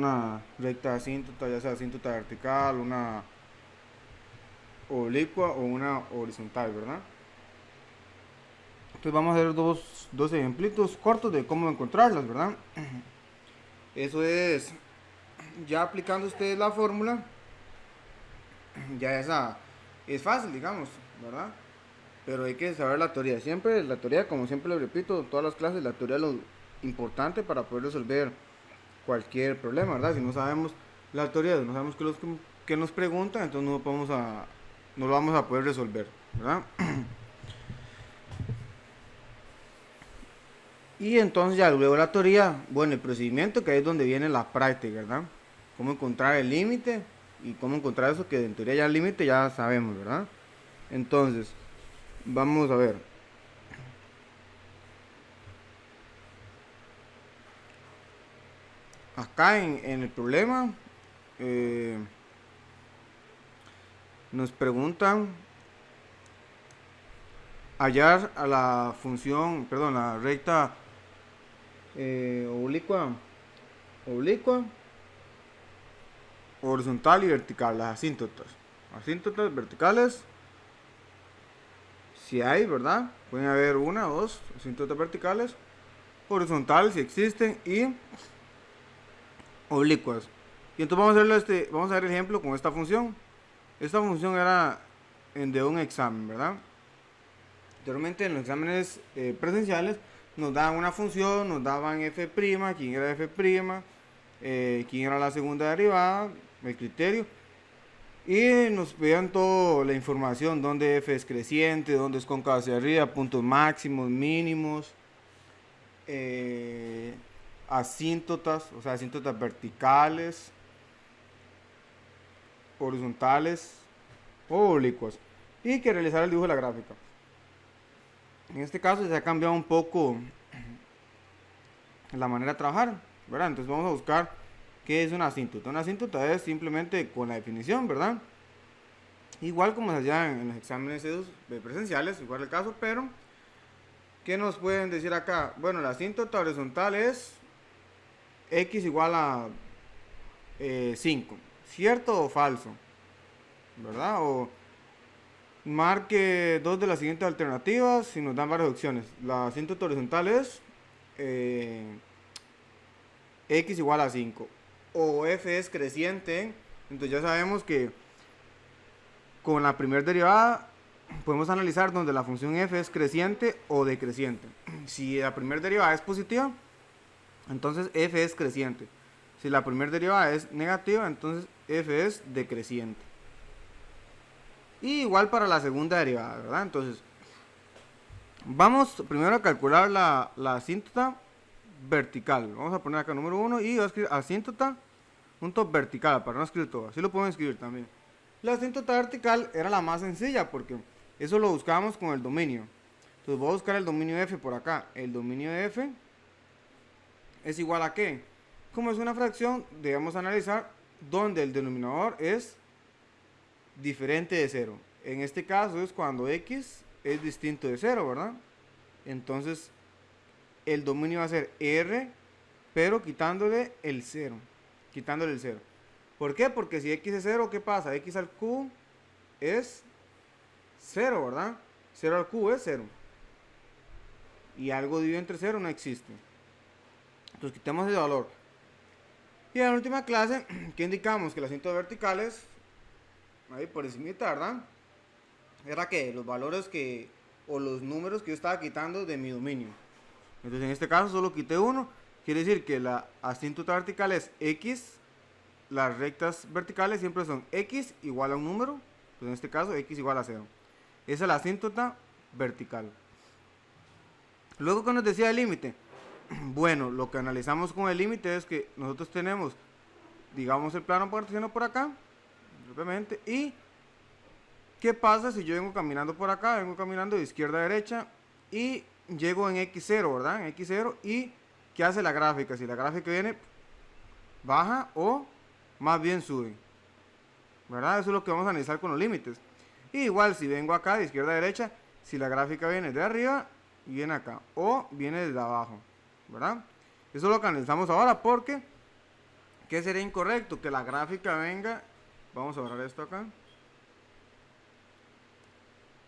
una recta asíntota, ya sea asíntota vertical, una oblicua o una horizontal, ¿verdad? Entonces vamos a ver dos ejemplitos cortos de cómo encontrarlas, ¿verdad? Eso es, ya aplicando ustedes la fórmula, ya esa es fácil, digamos, ¿verdad? Pero hay que saber la teoría. Siempre, la teoría, como siempre lo repito, en todas las clases, la teoría es lo importante para poder resolver cualquier problema, ¿verdad? Si no sabemos la teoría, no sabemos qué nos preguntan, entonces no lo vamos a poder resolver, ¿verdad? Y entonces ya luego la teoría, bueno, el procedimiento que ahí es donde viene la práctica, ¿verdad? Cómo encontrar el límite y cómo encontrar eso que en teoría ya el límite ya sabemos, ¿verdad? Entonces, vamos a ver. Acá en el problema eh, nos preguntan hallar a la función, perdón, la recta oblicua, horizontal y vertical, las asíntotas. Asíntotas verticales, si hay, ¿verdad? Pueden haber una o dos asíntotas verticales, horizontales si existen y oblicuas. Y entonces vamos a ver el ejemplo con esta función. Esta función era de un examen, ¿verdad? Anteriormente en los exámenes presenciales nos daban una función, nos daban f', quién era f', quién era la segunda derivada, el criterio, y nos pedían toda la información, dónde f es creciente, dónde es cóncava hacia arriba, puntos máximos, mínimos, eh, asíntotas, o sea, asíntotas verticales, horizontales o oblicuas, y que realizar el dibujo de la gráfica. En este caso se ha cambiado un poco la manera de trabajar, ¿verdad? Entonces vamos a buscar qué es una asíntota. Una asíntota es simplemente con la definición, ¿verdad? Igual como se hacía en los exámenes presenciales, igual el caso, pero ¿qué nos pueden decir acá? Bueno, la asíntota horizontal es x igual a 5, ¿cierto o falso? ¿Verdad? O marque dos de las siguientes alternativas y nos dan varias opciones. La asíntota horizontal es eh, x igual a 5 o f es creciente, entonces ya sabemos que con la primera derivada podemos analizar donde la función f es creciente o decreciente. Si la primera derivada es positiva, entonces f es creciente. Si la primera derivada es negativa, entonces f es decreciente. Y igual para la segunda derivada, ¿verdad? Entonces, vamos primero a calcular la asíntota vertical. Vamos a poner acá número 1 y voy a escribir asíntota punto vertical para no escribir todo. Así lo podemos escribir también. La asíntota vertical era la más sencilla porque eso lo buscábamos con el dominio. Entonces voy a buscar el dominio f por acá. El dominio de f es igual a qué. Como es una fracción, debemos analizar donde el denominador es diferente de 0. En este caso es cuando x es distinto de 0, ¿verdad? Entonces el dominio va a ser r, pero quitándole el 0. Quitándole el 0. ¿Por qué? Porque si x es 0, ¿qué pasa? X al cubo es 0, ¿verdad? 0 al cubo es 0. Y algo dividido entre 0 no existe. Entonces quitemos ese valor. Y en la última clase, que indicamos que las asíntotas verticales, ahí por encima, ¿verdad? Era que los valores que, o los números que yo estaba quitando de mi dominio. Entonces en este caso solo quité uno. Quiere decir que la asíntota vertical es x. Las rectas verticales siempre son x igual a un número. Pues en este caso x igual a 0. Esa es la asíntota vertical. Luego que nos decía el límite. Bueno, lo que analizamos con el límite es que nosotros tenemos, digamos, el plano cartesiano por acá, propiamente, y ¿qué pasa si yo vengo caminando por acá? Vengo caminando de izquierda a derecha y llego en x0, ¿verdad? En x0, y ¿qué hace la gráfica? Si la gráfica viene, baja o más bien sube, ¿verdad? Eso es lo que vamos a analizar con los límites. Y igual si vengo acá de izquierda a derecha, si la gráfica viene de arriba, viene acá, o viene desde abajo, ¿verdad? Eso es lo que analizamos ahora porque ¿Qué sería incorrecto? Que la gráfica venga, vamos a borrar esto acá,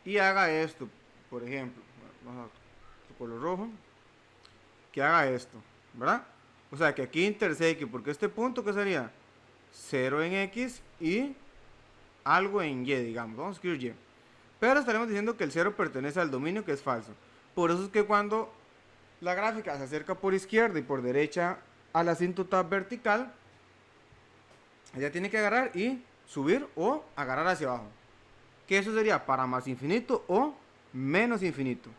y haga esto, por ejemplo, vamos a color rojo, que haga esto, ¿verdad? O sea, que aquí interseque, porque este punto, ¿qué sería? 0 en X y algo en Y, digamos, vamos a escribir Y. Pero estaremos diciendo que el 0 pertenece al dominio, que es falso. Por eso es que cuando la gráfica se acerca por izquierda y por derecha a la asíntota vertical, ella tiene que agarrar y subir o agarrar hacia abajo. Que eso sería para más infinito o menos infinito.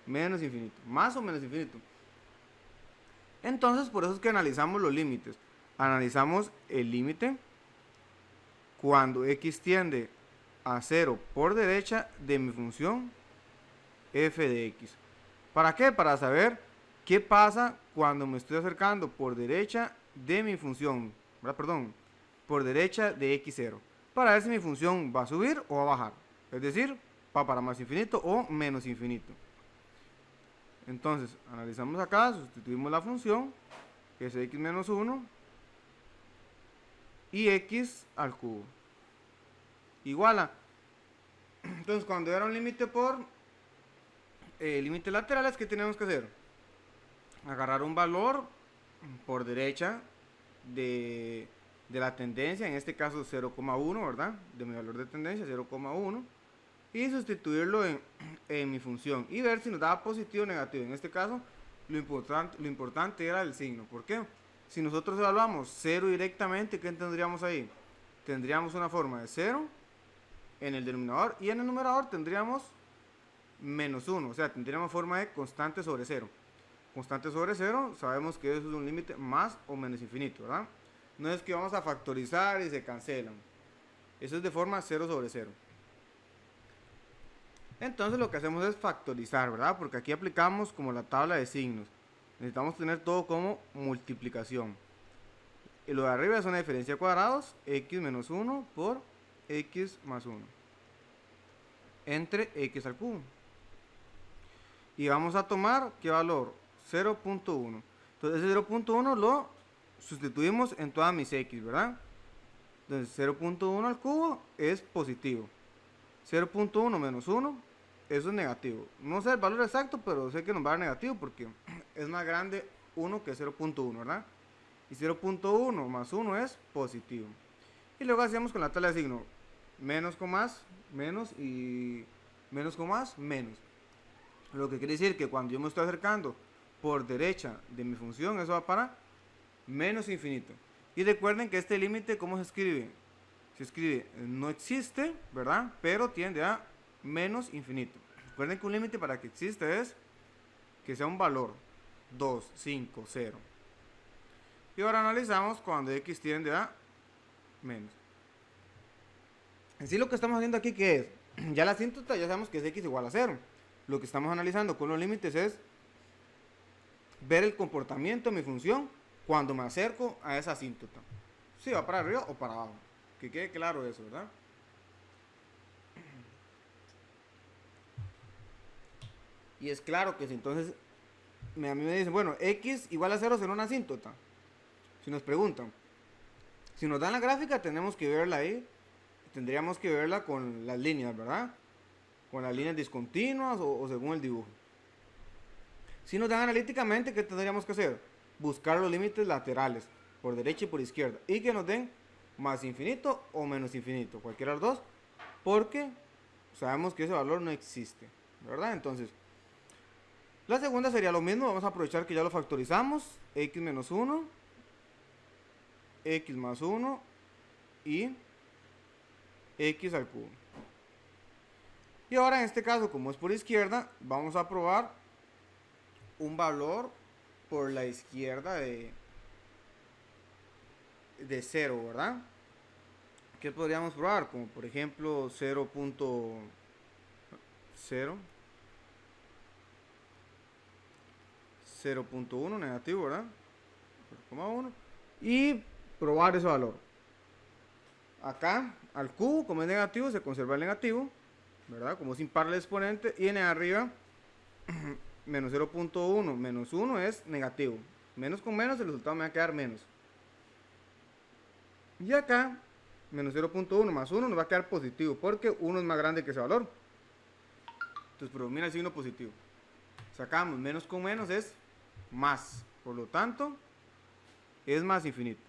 Menos infinito. Más o menos infinito. Entonces, por eso es que analizamos los límites. Analizamos el límite cuando x tiende a 0 por derecha de mi función f de x. ¿Para qué? Para saber qué pasa cuando me estoy acercando por derecha de mi función, ¿verdad? Perdón, por derecha de x0. Para ver si mi función va a subir o va a bajar. Es decir, va para más infinito o menos infinito. Entonces, analizamos acá, sustituimos la función, que es x menos 1, y x al cubo. Igual a... Entonces, cuando era un límite por límites laterales, ¿qué tenemos que hacer? Agarrar un valor por derecha de la tendencia, en este caso 0,1, ¿verdad? De mi valor de tendencia, 0,1. Y sustituirlo en mi función y ver si nos daba positivo o negativo. En este caso, lo importante era el signo. ¿Por qué? Si nosotros evaluamos 0 directamente, ¿qué tendríamos ahí? Tendríamos una forma de 0 en el denominador y en el numerador tendríamos menos 1. O sea, tendríamos forma de constante sobre 0. Constante sobre 0, sabemos que eso es un límite más o menos infinito, ¿verdad? No es que vamos a factorizar y se cancelan. Eso es de forma 0 sobre 0. Entonces lo que hacemos es factorizar, ¿verdad? Porque aquí aplicamos como la tabla de signos. Necesitamos tener todo como multiplicación. Y lo de arriba es una diferencia de cuadrados, x menos 1 por x más 1. Entre x al cubo. Y vamos a tomar, ¿qué valor? 0.1. Entonces ese 0.1 lo sustituimos en todas mis x, ¿verdad? Entonces 0.1 al cubo es positivo. 0.1 menos 1, eso es negativo. No sé el valor exacto, pero sé que nos va a dar negativo porque es más grande 1 que 0.1, ¿verdad? Y 0.1 más 1 es positivo. Y luego hacemos con la tabla de signo menos con más, menos y menos con más, menos. Lo que quiere decir que cuando yo me estoy acercando por derecha de mi función, eso va para menos infinito. Y recuerden que este límite, ¿cómo se escribe? Se escribe no existe, ¿verdad? Pero tiende a menos infinito. Recuerden que un límite para que exista es que sea un valor 2, 5, 0. Y ahora analizamos cuando x tiende a menos. En sí lo que estamos haciendo aquí, ¿qué es? Ya la asíntota ya sabemos que es x igual a 0. Lo que estamos analizando con los límites es ver el comportamiento de mi función cuando me acerco a esa asíntota. Si va para arriba o para abajo. Que quede claro eso, ¿verdad? Y es claro que si entonces a mí me dicen, bueno, x igual a 0 será una asíntota. Si nos preguntan, si nos dan la gráfica tenemos que verla ahí. Tendríamos que verla con las líneas, ¿verdad? Con las líneas discontinuas o según el dibujo. Si nos dan analíticamente, ¿qué tendríamos que hacer? Buscar los límites laterales, por derecha y por izquierda. Y que nos den más infinito o menos infinito, cualquiera de los dos, porque sabemos que ese valor no existe, ¿verdad? Entonces, la segunda sería lo mismo, vamos a aprovechar que ya lo factorizamos, x menos 1, x más 1 y x al cubo. Y ahora en este caso, como es por izquierda, vamos a probar un valor por la izquierda de 0, ¿verdad? ¿Qué podríamos probar? Como por ejemplo 0.0, 0.1 negativo, ¿verdad? 0,1 y probar ese valor. Acá al cubo, como es negativo, se conserva el negativo, ¿verdad? Como es impar el exponente, y en el arriba menos 0.1 menos 1 es negativo. Menos con menos el resultado me va a quedar menos. Y acá, menos 0.1 más 1 nos va a quedar positivo, porque 1 es más grande que ese valor. Entonces predomina el signo positivo. Sacamos menos con menos es más. Por lo tanto, es más infinito.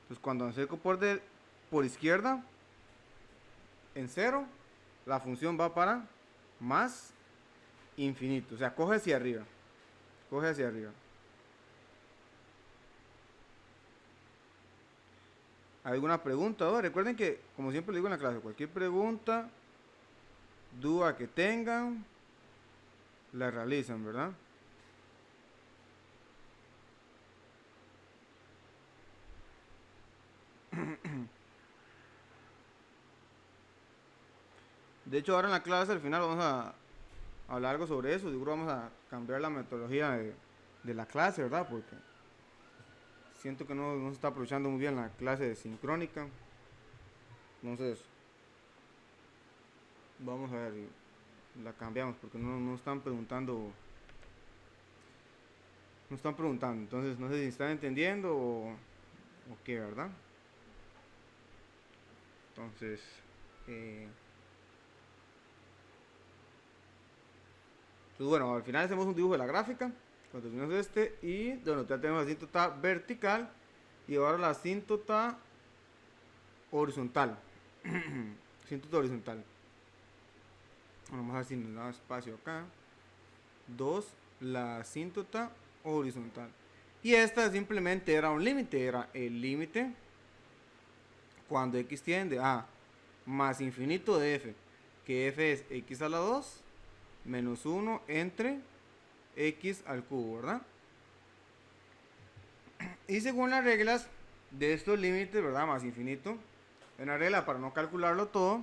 Entonces cuando acerco por izquierda, en 0, la función va para más infinito. O sea, coge hacia arriba. Coge hacia arriba. ¿Alguna pregunta? Recuerden que, como siempre le digo en la clase, cualquier pregunta, duda que tengan, la realizan, ¿verdad? De hecho, ahora en la clase al final vamos a hablar algo sobre eso. Seguro vamos a cambiar la metodología de la clase, ¿verdad? Porque siento que no se está aprovechando muy bien la clase de sincrónica. Entonces, vamos a ver, la cambiamos porque no están preguntando. No están preguntando. Entonces, no sé si están entendiendo o qué, ¿verdad? Entonces, pues bueno, al final hacemos un dibujo de la gráfica. Cuando terminamos este, y bueno, ya tenemos la asíntota vertical y ahora la asíntota horizontal. Asíntota horizontal. Vamos a ver si nos da espacio acá. 2, la asíntota horizontal. Y esta simplemente era un límite, era el límite cuando x tiende a más infinito de f, que f es x a la 2 menos 1 entre x al cubo, ¿verdad? Y según las reglas de estos límites, ¿verdad? Más infinito, una regla para no calcularlo todo,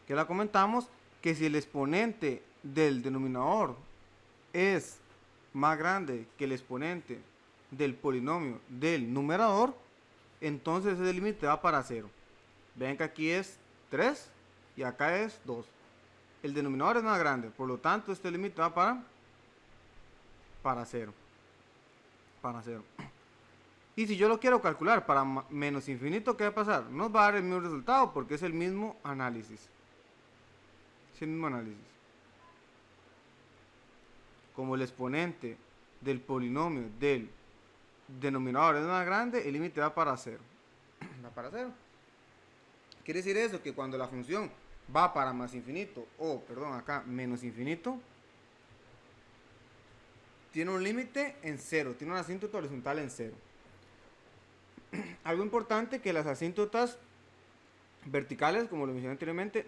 que la comentamos, que si el exponente del denominador es más grande que el exponente del polinomio del numerador, entonces ese límite va para 0. Ven que aquí es 3 y acá es 2. El denominador es más grande, por lo tanto este límite va para 0. Para 0. Y si yo lo quiero calcular para menos infinito, ¿qué va a pasar? Nos va a dar el mismo resultado porque es el mismo análisis. Es el mismo análisis. Como el exponente del polinomio del denominador es más grande, el límite va para 0. Va para 0. Quiere decir eso, que cuando la función va para más infinito, o perdón, acá menos infinito, tiene un límite en 0, tiene una asíntota horizontal en 0. Algo importante, que las asíntotas verticales, como lo mencioné anteriormente,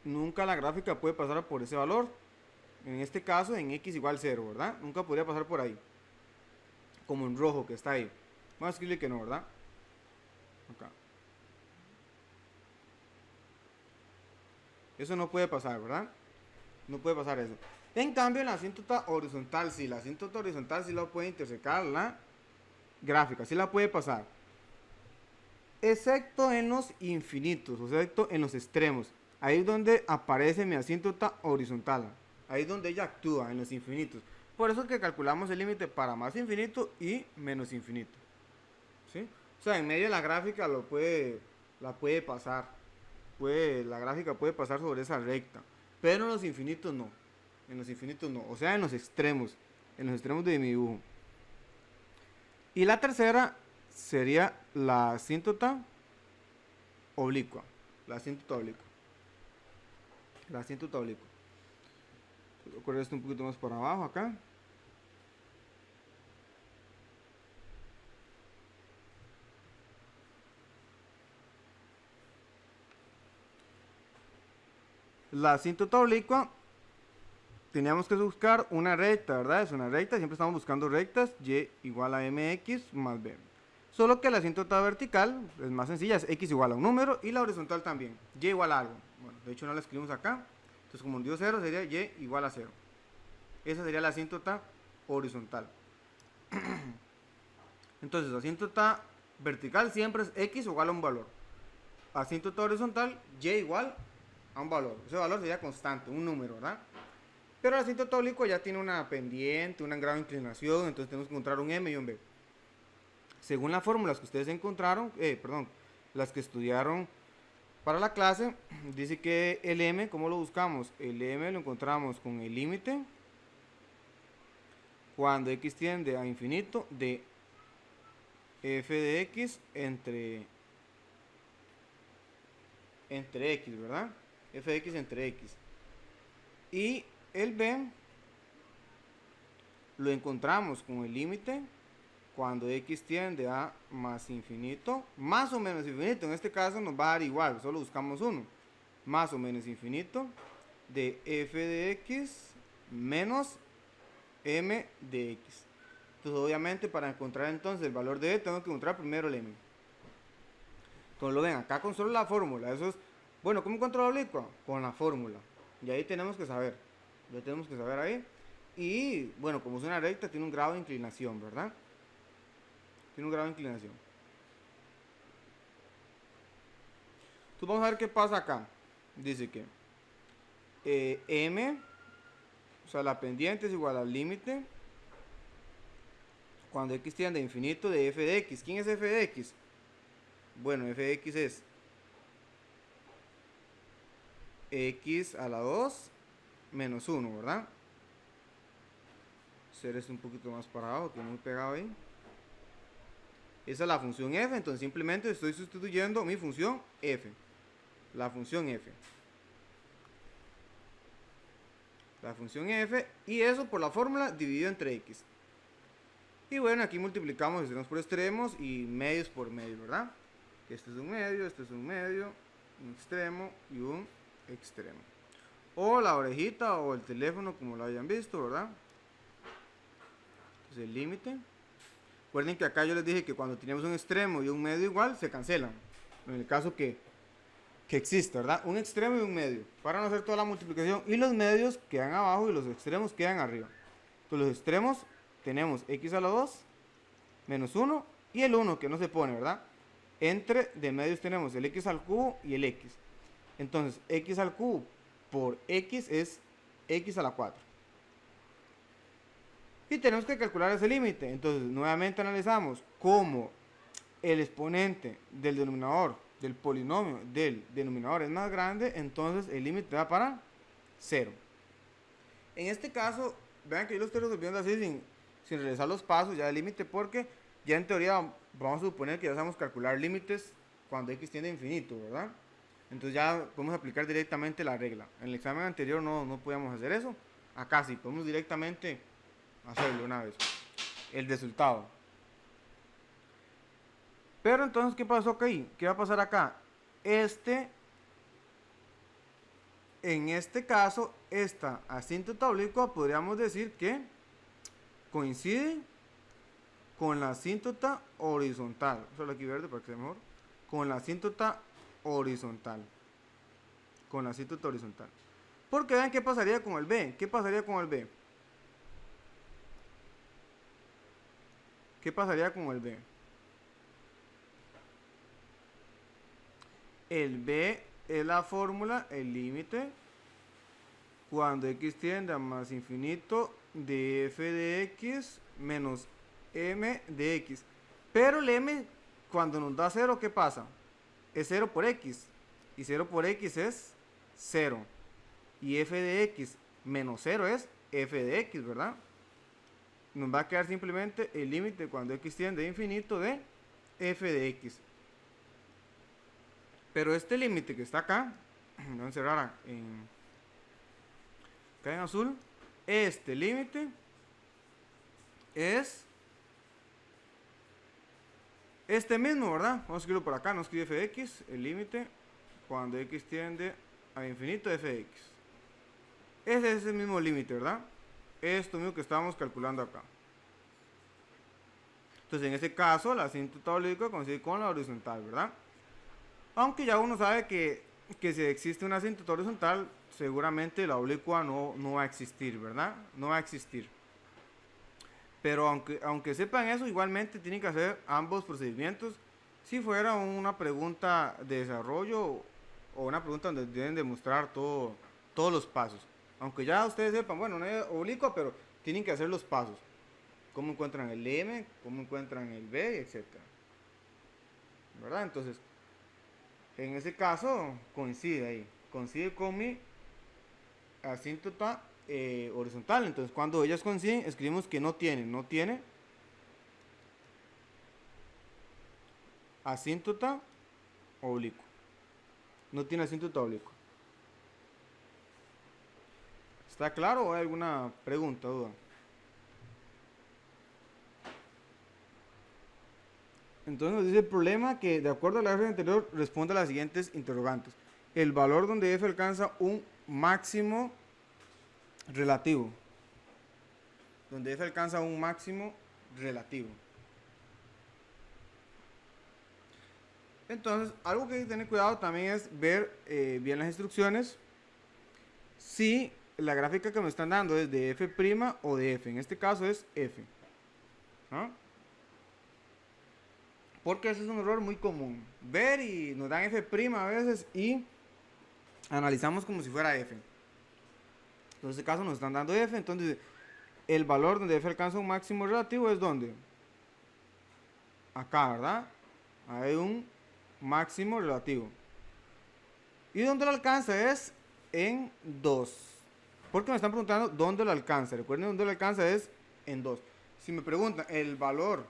nunca la gráfica puede pasar por ese valor. En este caso, en x igual 0, ¿verdad? Nunca podría pasar por ahí. Como en rojo que está ahí. Vamos a escribirle que no, ¿verdad? Acá. Eso no puede pasar, ¿verdad? No puede pasar eso. En cambio, en la asíntota horizontal, sí. La asíntota horizontal sí la puede intersecar la gráfica. Sí la puede pasar. Excepto en los infinitos, excepto en los extremos. Ahí es donde aparece mi asíntota horizontal. Ahí es donde ella actúa, en los infinitos. Por eso es que calculamos el límite para más infinito y menos infinito. ¿Sí? O sea, en medio de la gráfica la puede pasar. La gráfica puede pasar sobre esa recta. Pero en los infinitos no. En los infinitos no. O sea, en los extremos. En los extremos de mi dibujo. Y la tercera sería la asíntota oblicua. La asíntota oblicua. La asíntota oblicua. Voy a correr esto un poquito más para abajo acá. La asíntota oblicua, teníamos que buscar una recta, ¿verdad? Es una recta, siempre estamos buscando rectas, y igual a mx más b. Solo que la asíntota vertical es más sencilla, es x igual a un número, y la horizontal también, y igual a algo. Bueno, de hecho no la escribimos acá, entonces como dio 0 sería y igual a 0. Esa sería la asíntota horizontal. Entonces, asíntota vertical siempre es x igual a un valor. Asíntota horizontal, y igual a un valor. Ese valor sería constante, un número, ¿verdad? Pero el asíntota oblicua ya tiene una pendiente, un grado de inclinación, entonces tenemos que encontrar un m y un b. Según las fórmulas que ustedes encontraron, las que estudiaron para la clase, dice que el m, ¿cómo lo buscamos? El m lo encontramos con el límite cuando x tiende a infinito de f de x entre x, ¿verdad? F de x entre x. Y el b lo encontramos con el límite cuando x tiende a más infinito, más o menos infinito, en este caso nos va a dar igual, solo buscamos uno, más o menos infinito de f de x menos m de x. Entonces obviamente para encontrar entonces el valor de e tengo que encontrar primero el m. Entonces lo ven acá con solo la fórmula, eso es, bueno, ¿cómo encuentro la oblicua? Con la fórmula, y ahí tenemos que saber, ya tenemos que saber ahí. Y bueno, como es una recta tiene un grado de inclinación, ¿verdad? Tiene un grado de inclinación. Entonces vamos a ver qué pasa acá. Dice que m, o sea, la pendiente es igual al límite cuando x tiende a infinito de f de x. ¿Quién es f de x? Bueno, f de x es x a la 2 menos 1, ¿verdad? Hacer esto un poquito más para abajo, que muy pegado ahí. Esa es la función f, entonces simplemente estoy sustituyendo mi función f. La función f. La función f, y eso por la fórmula dividido entre x. Y bueno, aquí multiplicamos extremos por extremos y medios por medio, ¿verdad? Este es un medio, este es un medio, un extremo y un extremo. O la orejita o el teléfono, como lo hayan visto, ¿verdad? Entonces el límite. Recuerden que acá yo les dije que cuando tenemos un extremo y un medio igual, se cancelan. En el caso que existe, ¿verdad? Un extremo y un medio. Para no hacer toda la multiplicación. Y los medios quedan abajo y los extremos quedan arriba. Entonces los extremos tenemos x a la 2 menos 1 y el 1 que no se pone, ¿verdad? Entre de medios tenemos el x al cubo y el x. Entonces x al cubo por x es x a la 4. Y tenemos que calcular ese límite. Entonces nuevamente analizamos cómo el exponente del denominador del polinomio del denominador es más grande, entonces el límite va para 0. En este caso, vean que yo lo estoy resolviendo así sin realizar los pasos ya del límite, porque ya en teoría vamos a suponer que ya sabemos calcular límites cuando x tiende a infinito, ¿verdad? Entonces ya podemos aplicar directamente la regla. En el examen anterior no podíamos hacer eso. Acá sí, podemos directamente hacerlo una vez. El resultado. Pero entonces, ¿qué pasó aquí? ¿Qué va a pasar acá? En este caso, esta asíntota oblicua podríamos decir que coincide con la asíntota horizontal. Solo aquí verde para que sea mejor. Con la asíntota horizontal. Con la asíntota horizontal. Porque vean qué pasaría con el B. ¿Qué pasaría con el B? ¿Qué pasaría con el B? El B es la fórmula, el límite, cuando x tiende a más infinito de f de x menos m de x. Pero el m, cuando nos da 0, ¿qué pasa? Es 0 por x. Y 0 por x es 0. Y f de x menos 0 es f de x, ¿verdad? Nos va a quedar simplemente el límite cuando x tiende a infinito de f de x. Pero este límite que está acá, voy a encerrar acá en azul, este límite es este mismo, ¿verdad? Vamos a escribirlo por acá, no escribe f de x, el límite cuando x tiende a infinito de f de x. Ese es el mismo límite, ¿verdad? Esto mismo que estábamos calculando acá. Entonces en este caso la asíntota oblicua coincide con la horizontal, ¿verdad? Aunque ya uno sabe que si existe una asíntota horizontal, seguramente la oblicua no va a existir, ¿verdad? No va a existir. Pero aunque sepan eso, igualmente tienen que hacer ambos procedimientos. Si fuera una pregunta de desarrollo o una pregunta donde deben demostrar todos los pasos. Aunque ya ustedes sepan, bueno, no es oblicua, pero tienen que hacer los pasos. cómo encuentran el M, cómo encuentran el B, etcétera, ¿verdad? Entonces, en ese caso, coincide ahí, coincide con mi asíntota horizontal. Entonces, cuando ellas coinciden, escribimos que no tiene asíntota oblicuo. No tiene asíntota oblicuo. ¿Está claro o hay alguna pregunta o duda? Entonces nos dice el problema que, de acuerdo a la f anterior, responde a las siguientes interrogantes. El valor donde f alcanza un máximo relativo. Donde f alcanza un máximo relativo. Entonces, algo que hay que tener cuidado también es ver bien las instrucciones. Si la gráfica que me están dando es de f' o de f. En este caso es f. ¿No? Porque ese es un error muy común. Ver y nos dan f' a veces y analizamos como si fuera f. En este caso nos están dando f. Entonces, el valor donde f alcanza un máximo relativo es ¿dónde? Acá, ¿verdad? Hay un máximo relativo. ¿Y dónde lo alcanza? Es en 2. Porque me están preguntando dónde lo alcanza. Recuerden, dónde lo alcanza es en 2. Si me preguntan el valor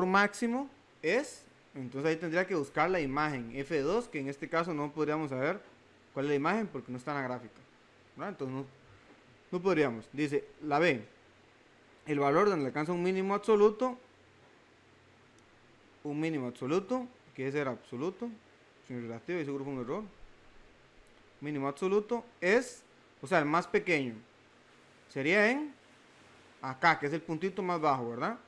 máximo es, entonces ahí tendría que buscar la imagen F2, que en este caso no podríamos saber cuál es la imagen porque no está en la gráfica, ¿verdad? Entonces no podríamos. Dice la B, el valor donde alcanza un mínimo absoluto, que ese era absoluto, sin relativo, y seguro fue un error. Mínimo absoluto es, o sea, el más pequeño, sería en acá, que es el puntito más bajo, ¿verdad?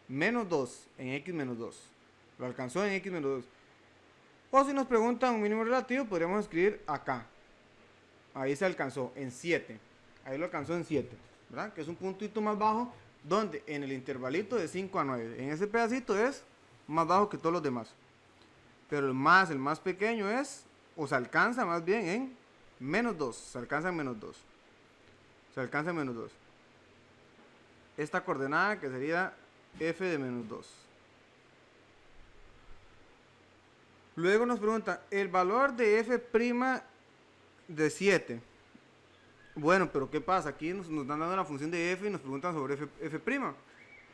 Menos 2, en x menos 2. Lo alcanzó en x menos 2. O si nos preguntan un mínimo relativo, podríamos escribir acá. Ahí se alcanzó en 7. Ahí lo alcanzó en 7, ¿verdad? Que es un puntito más bajo, donde en el intervalito de 5 a 9. En ese pedacito es más bajo que todos los demás. Pero el más pequeño es, o se alcanza más bien en menos 2. Se alcanza en menos 2. Se alcanza en menos 2. Esta coordenada que sería f de menos 2. Luego nos pregunta el valor de f' de 7. Bueno, pero ¿qué pasa? Aquí nos están dando la función de f y nos preguntan sobre f'.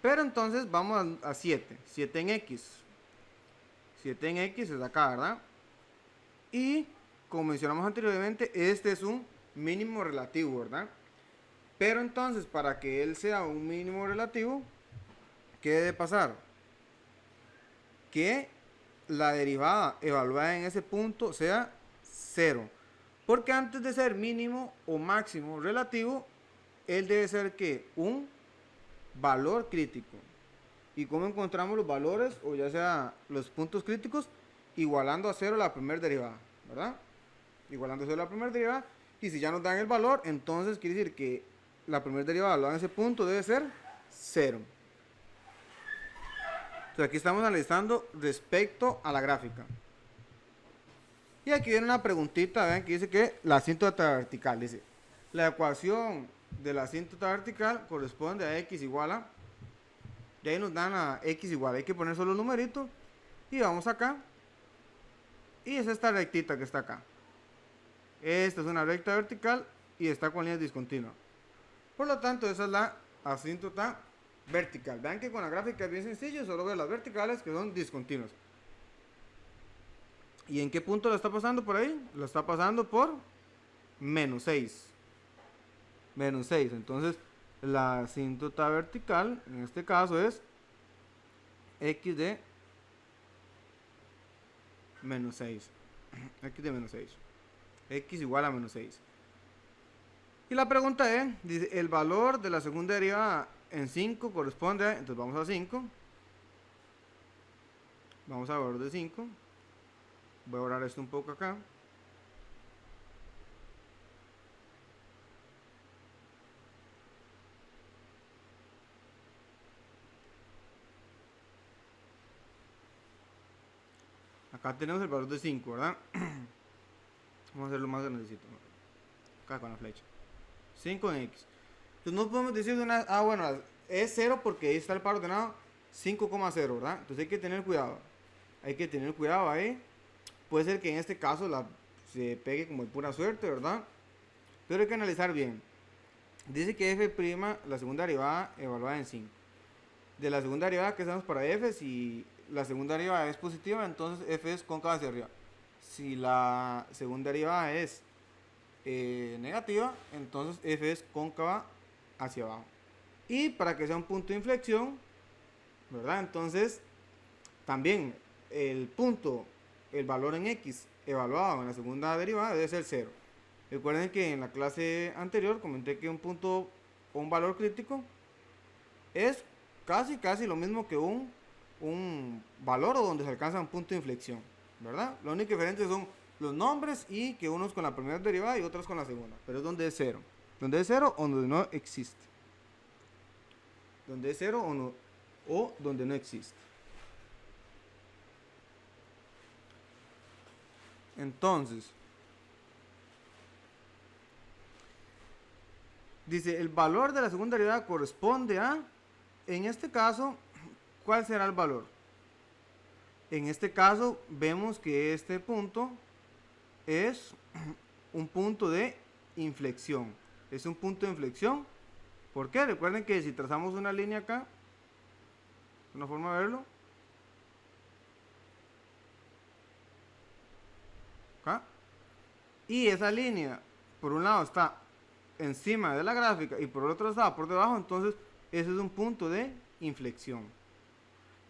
Pero entonces vamos a 7. 7 en x. 7 en x es acá, ¿verdad? Y como mencionamos anteriormente, este es un mínimo relativo, ¿verdad? Pero entonces, para que él sea un mínimo relativo, ¿qué debe pasar? Que la derivada evaluada en ese punto sea 0. Porque antes de ser mínimo o máximo relativo, él debe ser que un valor crítico. ¿Y cómo encontramos los valores, o ya sea los puntos críticos? Igualando a 0 la primera derivada, ¿verdad? Igualando a 0 la primera derivada. Y si ya nos dan el valor, entonces quiere decir que la primera derivada evaluada en ese punto debe ser 0. Entonces aquí estamos analizando respecto a la gráfica. Y aquí viene una preguntita, ¿ven? Que dice que la asíntota vertical. Dice, la ecuación de la asíntota vertical corresponde a x igual a... Y ahí nos dan a x igual. Hay que poner solo el numerito. Y vamos acá. Y es esta rectita que está acá. Esta es una recta vertical y está con línea discontinua. Por lo tanto, esa es la asíntota vertical. Vean que con la gráfica es bien sencillo. Solo veo las verticales que son discontinuas. ¿Y en qué punto la está pasando por ahí? La está pasando por menos 6. Menos 6. Entonces, la asíntota vertical, en este caso, es x de menos 6. X de menos 6. X igual a menos 6. Y la pregunta es, dice, el valor de la segunda derivada en 5 corresponde a... Entonces vamos a 5. Vamos a valor de 5. Voy a borrar esto un poco acá. Acá tenemos el valor de 5, ¿verdad? Vamos a hacerlo más grandecito. Acá con la flecha. 5 en x. Entonces no podemos decir de una, bueno, es 0 porque ahí está el par ordenado 5,0, ¿verdad? Entonces hay que tener cuidado. Hay que tener cuidado ahí. Puede ser que en este caso se pegue como de pura suerte, ¿verdad? Pero hay que analizar bien. Dice que f', la segunda derivada evaluada en 5. De la segunda derivada que hacemos para f, si la segunda derivada es positiva, entonces f es cóncava hacia arriba. Si la segunda derivada es negativa, entonces f es cóncava hacia abajo. Y para que sea un punto de inflexión, ¿verdad? Entonces, también el punto, el valor en x evaluado en la segunda derivada debe ser 0. Recuerden que en la clase anterior comenté que un punto o un valor crítico es casi lo mismo que un valor o donde se alcanza un punto de inflexión, ¿verdad? Lo único diferente son los nombres y que unos con la primera derivada y otros con la segunda, pero es donde es 0. Donde es 0 o donde no existe. Donde es 0 o donde no existe. Entonces, dice, el valor de la segunda derivada corresponde a, en este caso, ¿cuál será el valor? En este caso, vemos que este punto es un punto de inflexión. Es un punto de inflexión. ¿Por qué? Recuerden que si trazamos una línea acá, una forma de verlo, acá, y esa línea, por un lado está encima de la gráfica y por el otro está por debajo, entonces ese es un punto de inflexión.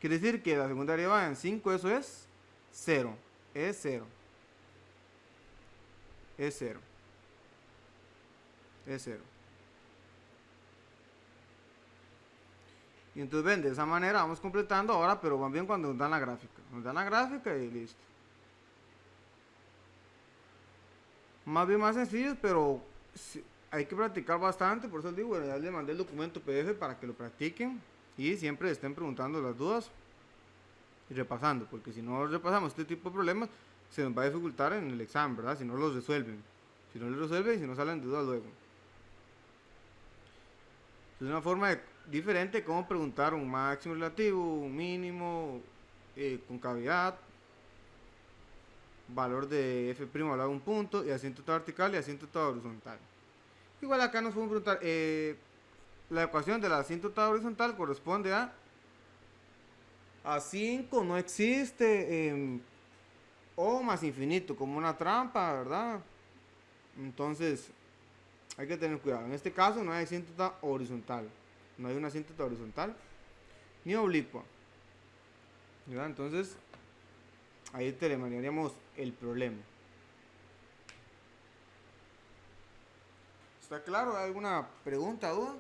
Quiere decir que la segunda derivada en 5, eso es 0. Es 0. Es 0. Es 0. Y entonces ven, de esa manera vamos completando ahora, pero van bien cuando nos dan la gráfica. Nos dan la gráfica y listo. Más bien más sencillos, pero hay que practicar bastante. Por eso les digo, bueno, ya les mandé el documento PDF para que lo practiquen. Y siempre estén preguntando las dudas y repasando. Porque si no repasamos este tipo de problemas, se nos va a dificultar en el examen, ¿verdad? Si no los resuelven. Si no los resuelven y si no salen dudas luego. Es una forma diferente de cómo preguntar un máximo relativo, un mínimo, concavidad, valor de f' hablado de un punto, y asíntota vertical y asíntota horizontal. Igual acá nos podemos preguntar, la ecuación de la asíntota horizontal corresponde a 5, no existe, o más infinito, como una trampa, ¿verdad? Entonces, hay que tener cuidado. En este caso no hay asíntota horizontal. No hay una asíntota horizontal ni oblicua. ¿Verdad? Entonces, ahí terminaríamos el problema. ¿Está claro? ¿Hay alguna pregunta, duda?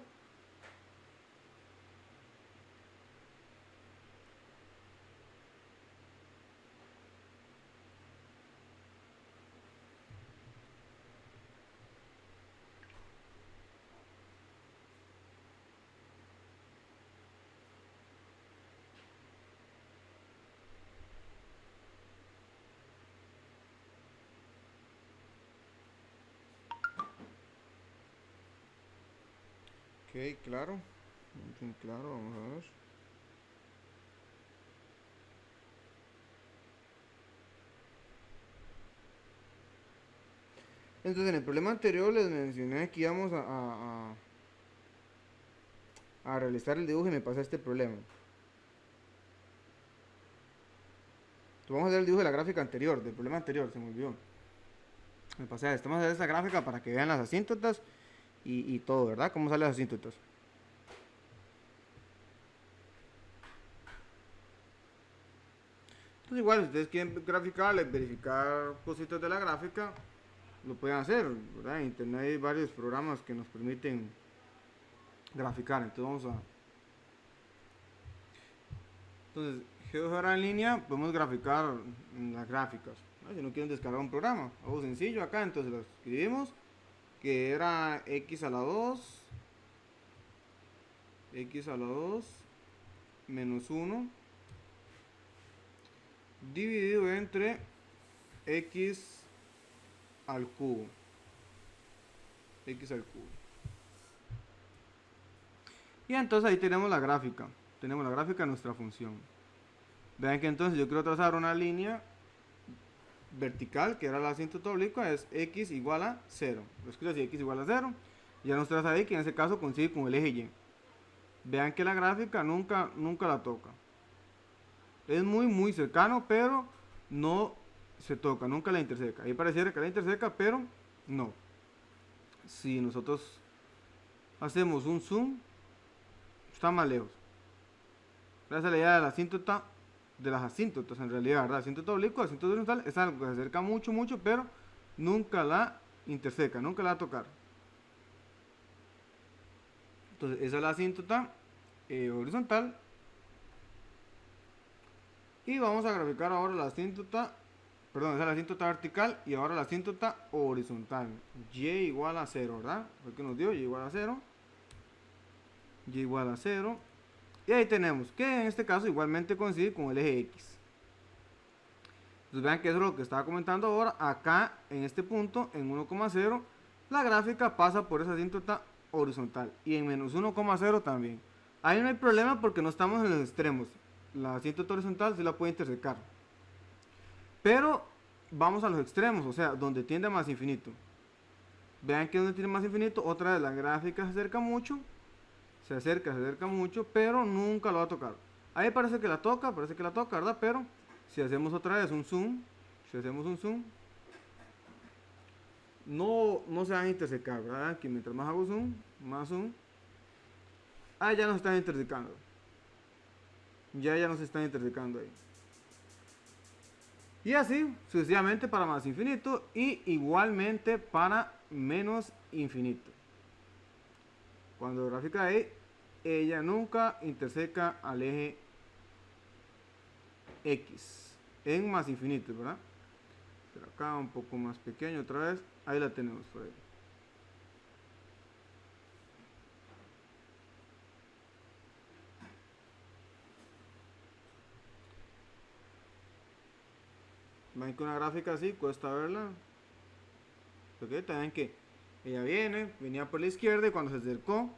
Ok, claro. Muy claro, vamos a ver. Entonces, en el problema anterior les mencioné que íbamos a realizar el dibujo y me pasa este problema. Entonces, vamos a hacer el dibujo de la gráfica anterior, del problema anterior, se me olvidó. Me pasé esto. Vamos a hacer esta gráfica para que vean las asíntotas y todo, ¿verdad? Cómo salen las asíntotas. Entonces, igual, si ustedes quieren graficarles, verificar cositas de la gráfica, lo pueden hacer, ¿verdad? En internet hay varios programas que nos permiten graficar. Entonces, entonces, GeoGebra en línea, podemos graficar las gráficas. ¿No? Si no quieren descargar un programa, algo sencillo acá, entonces lo escribimos, que era x a la 2 menos 1 dividido entre x al cubo. Y entonces ahí tenemos la gráfica. Tenemos la gráfica de nuestra función. Vean que entonces yo quiero trazar una línea vertical, que era la asíntota oblicua, es x igual a 0. Lo escribo así, x igual a 0. Ya nos traza ahí que en ese caso coincide con el eje Y. Vean que la gráfica nunca la toca. Es muy cercano, pero no se toca, nunca la interseca. Ahí pareciera que la interseca, pero no. Si nosotros hacemos un zoom, está más lejos. Esa es la idea de la asíntota, de las asíntotas en realidad, ¿verdad? Asíntota oblicua, asíntota horizontal, es algo que se acerca mucho, pero nunca la interseca, nunca la va a tocar. Entonces, esa es la asíntota horizontal. Y vamos a graficar ahora la asíntota, perdón, esa es la asíntota vertical y ahora la asíntota horizontal. Y igual a 0, ¿verdad? Fue que nos dio y igual a 0. Y igual a 0. Y ahí tenemos que en este caso igualmente coincide con el eje X. Entonces vean que eso es lo que estaba comentando ahora. Acá en este punto, en 1,0, la gráfica pasa por esa asíntota horizontal. Y en menos 1,0 también. Ahí no hay problema porque no estamos en los extremos. La asíntota horizontal sí la puede intersecar. Pero vamos a los extremos, o sea, donde tiende a más infinito. Vean que donde tiene más infinito, otra vez la gráfica se acerca mucho. Se acerca mucho, pero nunca lo va a tocar. Ahí parece que la toca, ¿verdad? Pero si hacemos otra vez un zoom, no se van a intersecar, ¿verdad? Aquí mientras más hago zoom, más zoom, ahí ya nos están intersecando. Ya nos están intersecando ahí. Y así sucesivamente para más infinito y igualmente para menos infinito. Cuando gráfica ahí, ella nunca interseca al eje X en más infinito, ¿verdad? Pero acá un poco más pequeño otra vez, ahí la tenemos por ahí. Ven que una gráfica así cuesta verla. Porque también que ella venía por la izquierda y cuando se acercó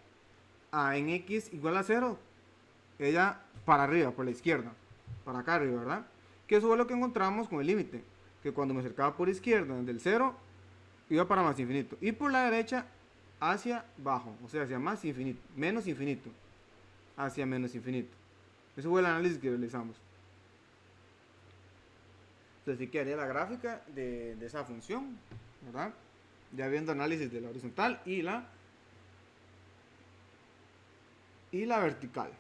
a en X igual a 0, ella para arriba, por la izquierda, para acá arriba, ¿verdad? Que eso fue lo que encontramos con el límite, que cuando me acercaba por izquierda, del 0, iba para más infinito, y por la derecha hacia abajo, o sea, hacia más infinito, menos infinito, hacia menos infinito. Ese fue el análisis que realizamos. Entonces sí quedaría la gráfica de esa función, ¿verdad? Ya viendo análisis de la horizontal y la vertical.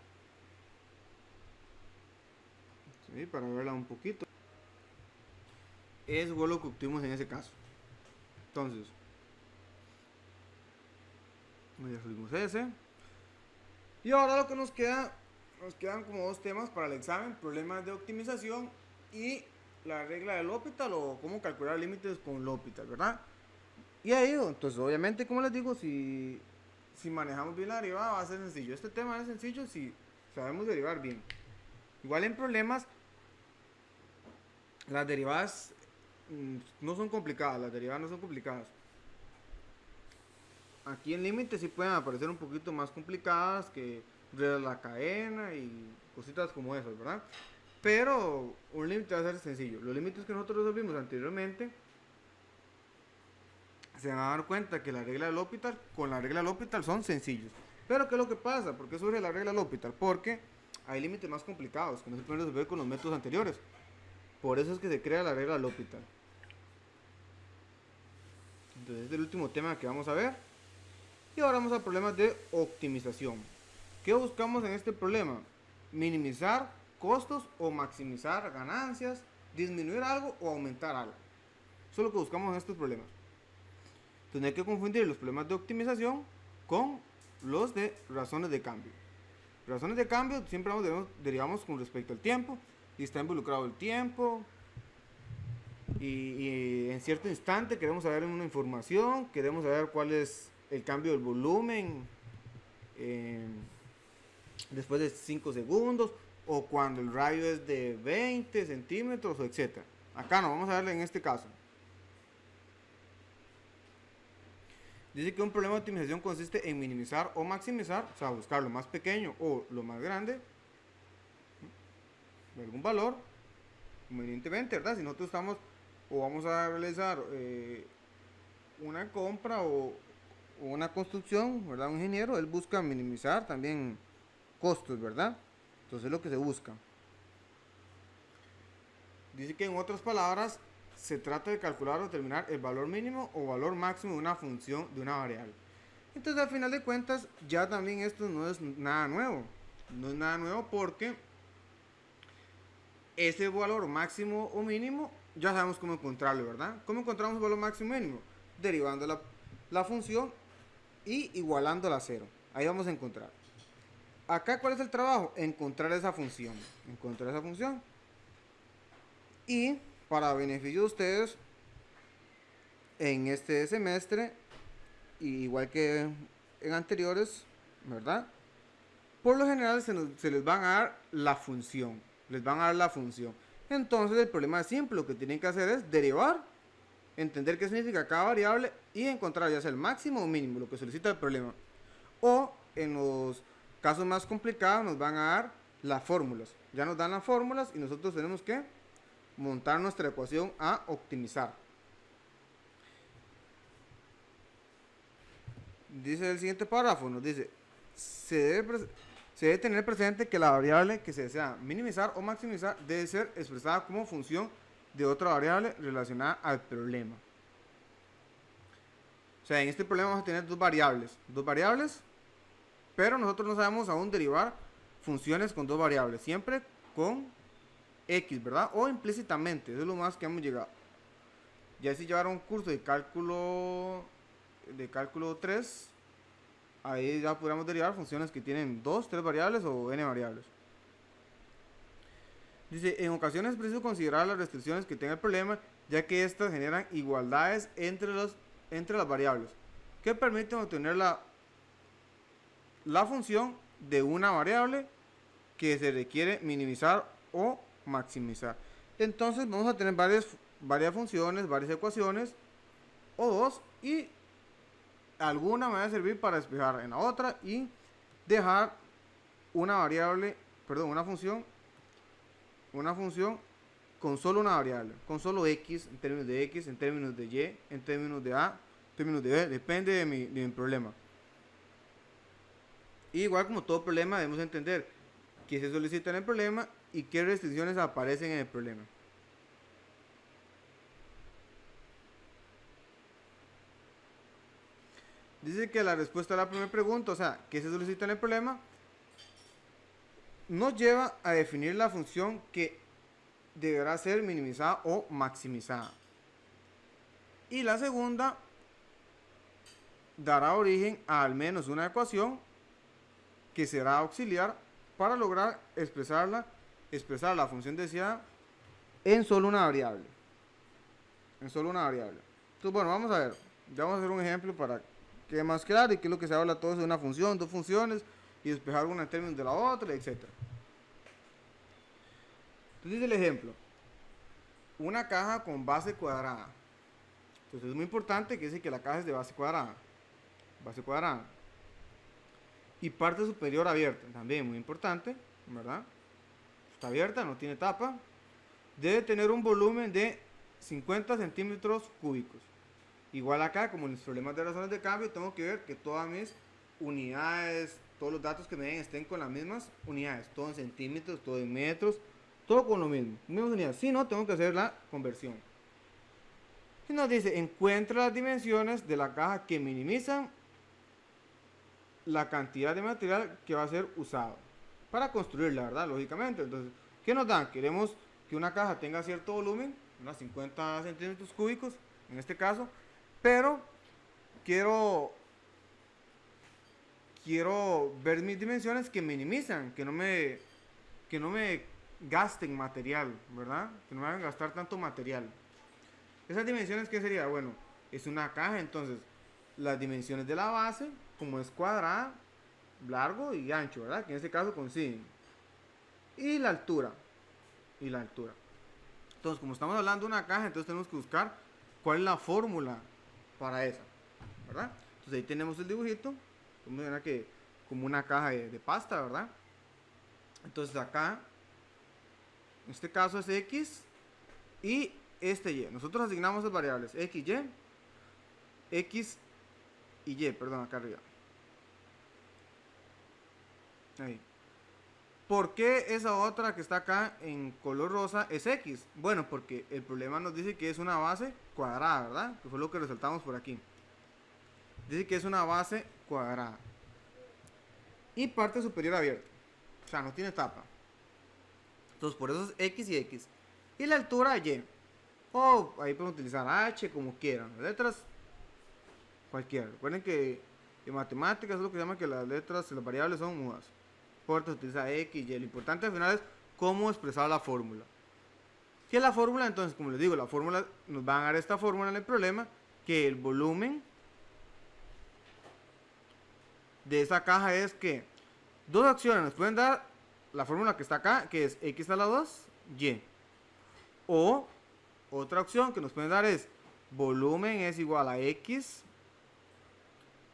¿Sí? Para verla un poquito. Eso fue lo que obtuvimos en ese caso. Entonces, ya subimos ese. Y ahora lo que nos quedan como dos temas para el examen: problemas de optimización y la regla del L'Hopital o cómo calcular límites con L'Hopital, ¿verdad? Y ahí, entonces obviamente, como les digo, si manejamos bien la derivada va a ser sencillo. Este tema es sencillo si sabemos derivar bien. Igual en problemas, las derivadas no son complicadas, Aquí en límites sí pueden aparecer un poquito más complicadas que la cadena y cositas como esas, ¿verdad? Pero un límite va a ser sencillo. Los límites que nosotros resolvimos anteriormente, se van a dar cuenta que la regla del L'Hopital con la regla del L'Hopital son sencillos. Pero ¿qué es lo que pasa? ¿Por qué surge la regla del L'Hopital? Porque hay límites más complicados que no se pueden resolver con los métodos anteriores. Por eso es que se crea la regla del L'Hopital. Entonces este es el último tema que vamos a ver. Y ahora vamos a problemas de optimización. ¿Qué buscamos en este problema? Minimizar costos o maximizar ganancias, disminuir algo o aumentar algo. Eso es lo que buscamos en estos problemas. Entonces no hay que confundir los problemas de optimización con los de razones de cambio. Razones de cambio siempre derivamos con respecto al tiempo y está involucrado el tiempo y en cierto instante queremos saber una información, queremos saber cuál es el cambio del volumen después de 5 segundos o cuando el radio es de 20 centímetros, etc. Acá no, vamos a verlo en este caso. Dice que un problema de optimización consiste en minimizar o maximizar, o sea, buscar lo más pequeño o lo más grande de algún valor, convenientemente, ¿verdad? Si nosotros estamos o vamos a realizar una compra o una construcción, ¿verdad? Un ingeniero, él busca minimizar también costos, ¿verdad? Entonces es lo que se busca. Dice que en otras palabras, se trata de calcular o determinar el valor mínimo o valor máximo de una función de una variable. Entonces, al final de cuentas, ya también esto no es nada nuevo. No es nada nuevo porque ese valor máximo o mínimo ya sabemos cómo encontrarlo, ¿verdad? ¿Cómo encontramos el valor máximo o mínimo? Derivando la función y igualándola a cero. Ahí vamos a encontrar. Acá, ¿cuál es el trabajo? Encontrar esa función. Encontrar esa función. Y para beneficio de ustedes, en este semestre, igual que en anteriores, ¿verdad? Por lo general se les van a dar la función. Les van a dar la función. Entonces el problema es simple. Lo que tienen que hacer es derivar, entender qué significa cada variable y encontrar ya sea el máximo o mínimo, lo que solicita el problema. O en los casos más complicados nos van a dar las fórmulas. Ya nos dan las fórmulas y nosotros tenemos que montar nuestra ecuación a optimizar. Dice el siguiente párrafo, nos dice, se debe tener presente que la variable que se desea minimizar o maximizar debe ser expresada como función de otra variable relacionada al problema. O sea, en este problema vamos a tener dos variables, pero nosotros no sabemos aún derivar funciones con dos variables, siempre con x, ¿verdad? O implícitamente, eso es lo más que hemos llegado. Ya si llevaron un curso de cálculo 3, ahí ya podríamos derivar funciones que tienen 2, 3 variables o n variables. Dice, en ocasiones es preciso considerar las restricciones que tenga el problema, ya que estas generan igualdades entre las variables, que permiten obtener la función de una variable que se requiere minimizar o maximizar. Entonces vamos a tener varias funciones, varias ecuaciones o dos, y alguna me va a servir para despejar en la otra y dejar una función con solo una variable, con solo x, en términos de x, en términos de y, en términos de a, en términos de b, depende de mi problema. Y igual como todo problema debemos entender qué se solicita en el problema y qué restricciones aparecen en el problema. Dice que la respuesta a la primera pregunta, o sea, qué se solicita en el problema, nos lleva a definir la función que deberá ser minimizada o maximizada. Y la segunda dará origen a al menos una ecuación que será auxiliar para lograr expresar la función deseada en solo una variable. Entonces, bueno, vamos a ver. Ya vamos a hacer un ejemplo para que quede más claro y que es lo que se habla todo es de una función, dos funciones y despejar una en términos de la otra, etc. Entonces dice el ejemplo. Una caja con base cuadrada. Entonces es muy importante que dice que la caja es de base cuadrada. Y parte superior abierta, también muy importante, ¿verdad? Está abierta, no tiene tapa. Debe tener un volumen de 50 centímetros cúbicos. Igual acá, como en los problemas de razones de cambio, tengo que ver que todas mis unidades, todos los datos que me den estén con las mismas unidades. Todo en centímetros, todo en metros, todo con lo mismo. Mismas unidades. Si no, tengo que hacer la conversión. Y nos dice, encuentra las dimensiones de la caja que minimizan la cantidad de material que va a ser usado para construirla, ¿verdad? Lógicamente. Entonces, ¿qué nos dan? Queremos que una caja tenga cierto volumen, unos 50 centímetros cúbicos, en este caso, pero quiero ver mis dimensiones que minimizan, que no me gasten material, ¿verdad? Que no me hagan gastar tanto material. Esas dimensiones, ¿qué sería? Bueno, es una caja, entonces las dimensiones de la base, como es cuadrada, largo y ancho, ¿verdad? Que en este caso coinciden. Y la altura. Entonces, como estamos hablando de una caja, entonces tenemos que buscar cuál es la fórmula para esa, ¿verdad? Entonces ahí tenemos el dibujito. Vamos a ver que como una caja de pasta, ¿verdad? Entonces acá, en este caso es X y este Y. Nosotros asignamos las variables X y Y, perdón, acá arriba. Ahí. ¿Por qué esa otra que está acá en color rosa es X? Bueno, porque el problema nos dice que es una base cuadrada, ¿verdad? Que fue lo que resaltamos por aquí. Dice que es una base cuadrada. Y parte superior abierta. O sea, no tiene tapa. Entonces por eso es X y X. Y la altura Y. O ahí pueden utilizar H como quieran. Las letras cualquiera. Recuerden que en matemáticas es lo que se llama que las letras y las variables son mudas. Por eso se utiliza X y Y. Lo importante al final es cómo expresar la fórmula. Si es la fórmula, entonces como les digo, la fórmula nos va a dar esta fórmula en el problema. Que el volumen de esa caja es que dos acciones nos pueden dar la fórmula que está acá, que es X a la 2, Y. O otra opción que nos pueden dar es volumen es igual a X.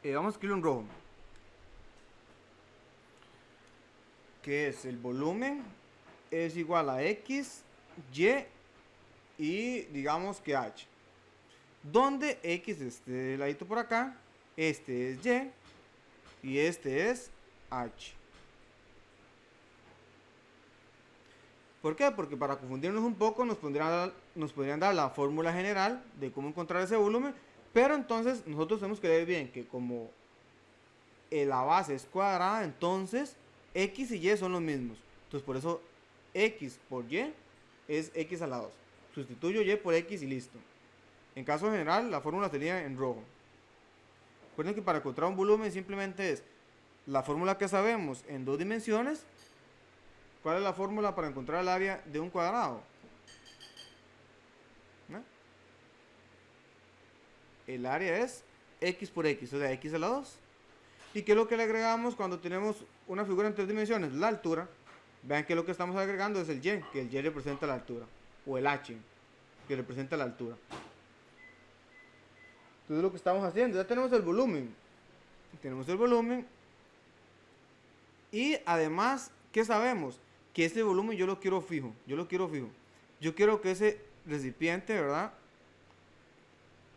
Vamos a escribir un rojo. Que es el volumen es igual a X, Y digamos que H. Donde X es este ladito por acá, este es Y este es H. ¿Por qué? Porque para confundirnos un poco nos podrían dar la fórmula general de cómo encontrar ese volumen, pero entonces nosotros tenemos que ver bien que como la base es cuadrada, entonces X y Y son los mismos. Entonces por eso X por Y es X a la 2. Sustituyo Y por X y listo. En caso general la fórmula sería en rojo. Recuerden que para encontrar un volumen simplemente es la fórmula que sabemos en dos dimensiones. ¿Cuál es la fórmula para encontrar el área de un cuadrado? ¿No? El área es X por X, o sea, X a la 2. ¿Y qué es lo que le agregamos cuando tenemos una figura en tres dimensiones? La altura. Vean que lo que estamos agregando es el Y, que el Y representa la altura. O el H, que representa la altura. Entonces lo que estamos haciendo, ya tenemos el volumen. Tenemos el volumen. Y además, ¿qué sabemos? Que este volumen yo lo quiero fijo. Yo quiero que ese recipiente, ¿verdad?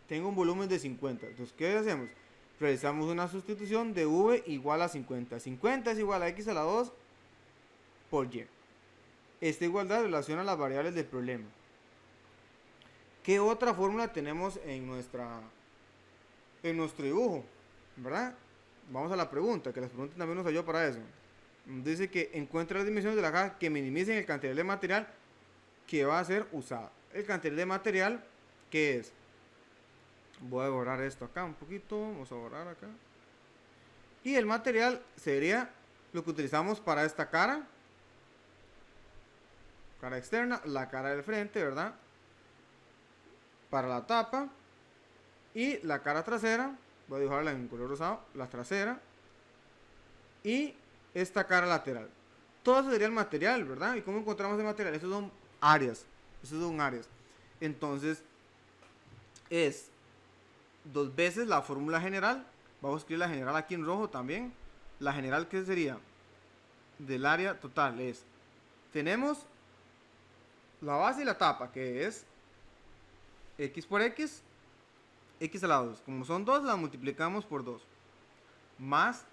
Tenga un volumen de 50. Entonces, ¿qué hacemos? Realizamos una sustitución de V igual a 50. 50 es igual a X a la 2 por Y. Esta igualdad relaciona las variables del problema. ¿Qué otra fórmula tenemos en nuestro dibujo? ¿Verdad? Vamos a la pregunta, que las preguntas también nos ayudan para eso. Dice que encuentra las dimensiones de la caja que minimicen el cantidad de material que va a ser usado. El cantidad de material, ¿qué es? Voy a borrar esto acá un poquito. Vamos a borrar acá. Y el material sería lo que utilizamos para esta cara. Cara externa, la cara del frente, ¿verdad? Para la tapa. Y la cara trasera. Voy a dibujarla en color rosado. La trasera. Y esta cara lateral. Todo eso sería el material, ¿verdad? ¿Y cómo encontramos el material? Estos son áreas. Entonces, es dos veces la fórmula general. Vamos a escribir la general aquí en rojo también. La general, ¿qué sería? Del área total es, tenemos la base y la tapa, que es X por X, X a la 2. Como son 2, la multiplicamos por 2. Más,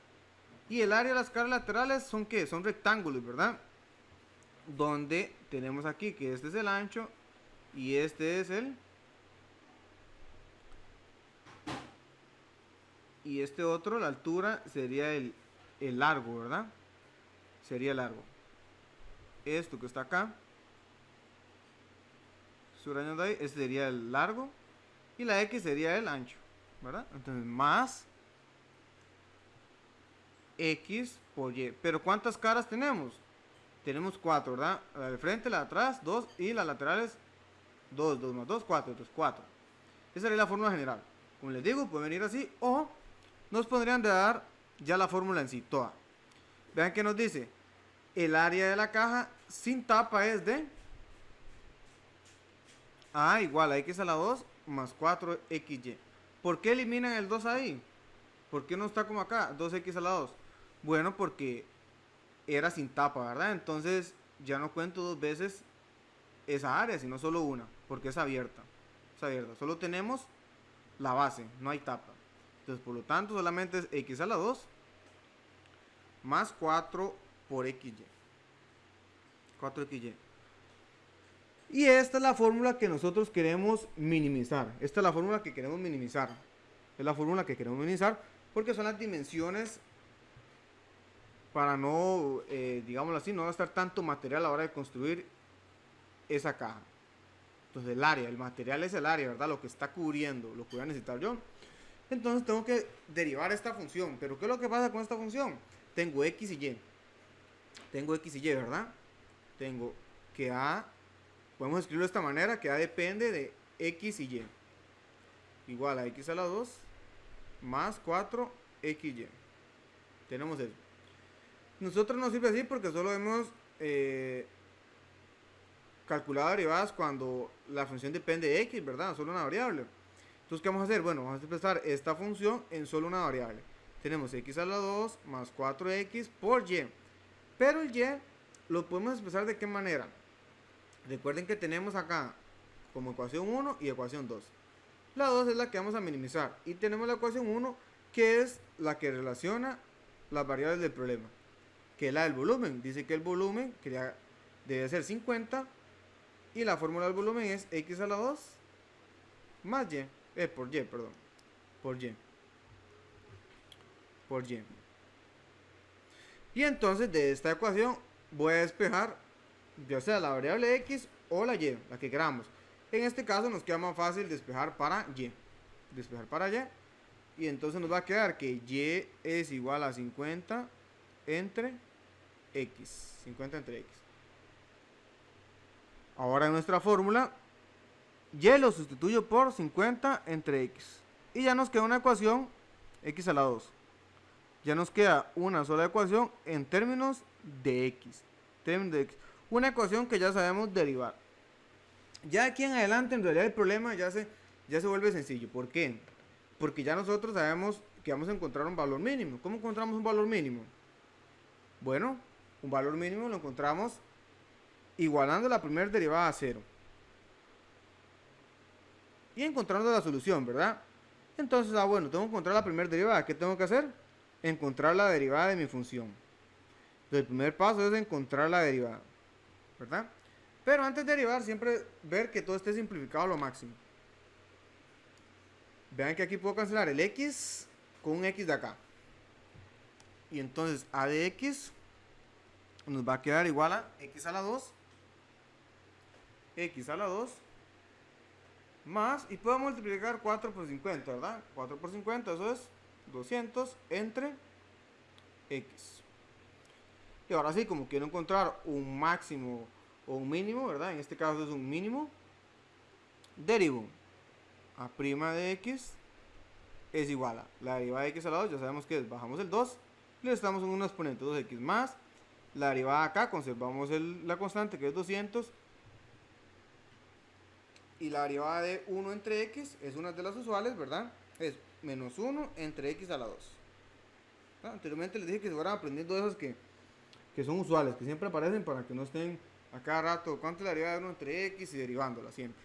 y el área de las caras laterales son ¿qué? Son rectángulos, ¿verdad? Donde tenemos aquí que este es el ancho y este es el... Y este otro, la altura, sería el largo, ¿verdad? Sería largo. Esto que está acá, subrayando ahí, este sería el largo. Y la X sería el ancho, ¿verdad? Entonces, más X por Y. Pero ¿cuántas caras tenemos? Tenemos 4, ¿verdad? La del frente, la de atrás, 2. Y las laterales, 2. 2 más 2, 4. Entonces, 4. Esa sería la fórmula general. Como les digo, puede venir así. O nos podrían dar ya la fórmula en sí, toda. Vean que nos dice. El área de la caja sin tapa es de A igual a X a la 2 más 4XY. ¿Por qué eliminan el 2 ahí? ¿Por qué no está como acá? 2x a la 2. Bueno, porque era sin tapa, ¿verdad? Entonces ya no cuento dos veces esa área, sino solo una, porque es abierta. Es abierta. Solo tenemos la base, no hay tapa. Entonces, por lo tanto, solamente es x a la 2 más 4 por xy. 4xy. Y esta es la fórmula que nosotros queremos minimizar. Esta es la fórmula que queremos minimizar. Es la fórmula que queremos minimizar porque son las dimensiones para no, digámoslo así, no gastar tanto material a la hora de construir esa caja. Entonces el material es el área, ¿verdad? Lo que está cubriendo, lo que voy a necesitar yo. Entonces tengo que derivar esta función. Pero ¿qué es lo que pasa con esta función? Tengo x y y. Tengo x y y, ¿verdad? Tengo que a, podemos escribirlo de esta manera, que a depende de x y y. Igual a x a la 2 más 4xy. Tenemos eso. Nosotros nos sirve así porque solo hemos calculado derivadas cuando la función depende de x, ¿verdad? Solo una variable. Entonces, ¿qué vamos a hacer? Bueno, vamos a expresar esta función en solo una variable. Tenemos x a la 2 más 4x por y. Pero el y lo podemos expresar de qué manera. Recuerden que tenemos acá como ecuación 1 y ecuación 2. La 2 es la que vamos a minimizar. Y tenemos la ecuación 1 que es la que relaciona las variables del problema. Que es la del volumen. Dice que el volumen debe ser 50. Y la fórmula del volumen es x a la 2 más y. Por y, perdón. Por y. Por y. Y entonces de esta ecuación voy a despejar ya sea la variable x o la y, la que queramos. En este caso nos queda más fácil despejar para y. Despejar para y. Y entonces nos va a quedar que y es igual a 50 entre x. 50 entre x. Ahora en nuestra fórmula, y lo sustituyo por 50 entre x. Y ya nos queda una ecuación x a la 2. Ya nos queda una sola ecuación en términos de x. Una ecuación que ya sabemos derivar. Ya aquí en adelante en realidad el problema ya se vuelve sencillo. ¿Por qué? Porque ya nosotros sabemos que vamos a encontrar un valor mínimo. ¿Cómo encontramos un valor mínimo? Bueno, un valor mínimo lo encontramos igualando la primera derivada a 0. Y encontrando la solución, ¿verdad? Entonces, bueno, tengo que encontrar la primera derivada. ¿Qué tengo que hacer? Encontrar la derivada de mi función. Entonces, el primer paso es encontrar la derivada, ¿verdad? Pero antes de derivar, siempre ver que todo esté simplificado a lo máximo. Vean que aquí puedo cancelar el x con un x de acá. Y entonces a de x nos va a quedar igual a x a la 2. X a la 2 más, y puedo multiplicar 4 por 50, ¿verdad? 4 por 50, eso es 200 entre x. Y ahora sí, como quiero encontrar un máximo o un mínimo, ¿verdad? En este caso es un mínimo. Derivo a' de x es igual a la derivada de x a la 2, ya sabemos que es, bajamos el 2, le estamos en un exponente 2x más la derivada acá, conservamos la constante que es 200, y la derivada de 1 entre x es una de las usuales, ¿verdad? Es menos 1 entre x a la 2. Anteriormente les dije que se fueran aprendiendo esas que son usuales, que siempre aparecen para que no estén a cada rato, ¿cuánto es la derivada de 1 entre x? Y derivándola siempre.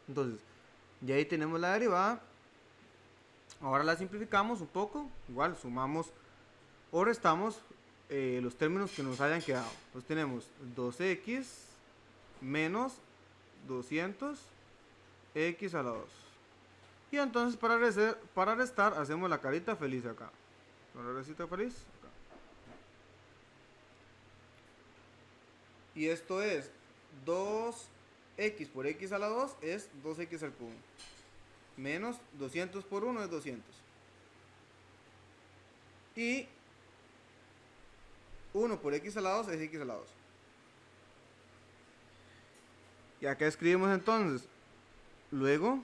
Entonces, ya ahí tenemos la derivada. Ahora la simplificamos un poco, igual sumamos o restamos los términos que nos hayan quedado. Entonces tenemos 2x menos 200 x a la 2. Y entonces para restar hacemos la carita feliz acá. La carita feliz acá. Y esto es 2x por x a la 2 es 2x al cubo. Menos 200 por 1 es 200. Y 1 por x a la 2 es x a la 2. Y acá escribimos entonces, luego,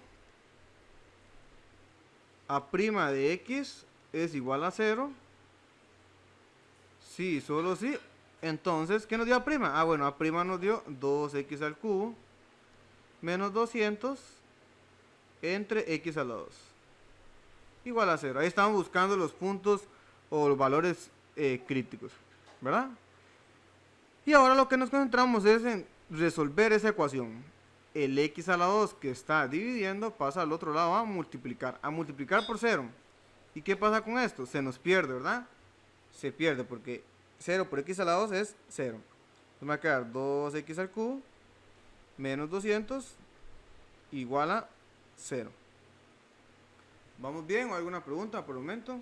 a' de x es igual a 0. Sí, solo sí. Entonces, ¿qué nos dio a'? Bueno, a' nos dio 2x al cubo menos 200 entre x a la 2. igual a 0. Ahí estamos buscando los puntos o los valores críticos, ¿verdad? Y ahora lo que nos concentramos es en resolver esa ecuación. El x a la 2 que está dividiendo pasa al otro lado a multiplicar por 0. ¿Y qué pasa con esto? Se nos pierde, ¿verdad? Se pierde porque 0 por x a la 2 es 0. Entonces me va a quedar 2x al cubo menos 200 igual a 0. ¿Vamos bien o alguna pregunta por el momento?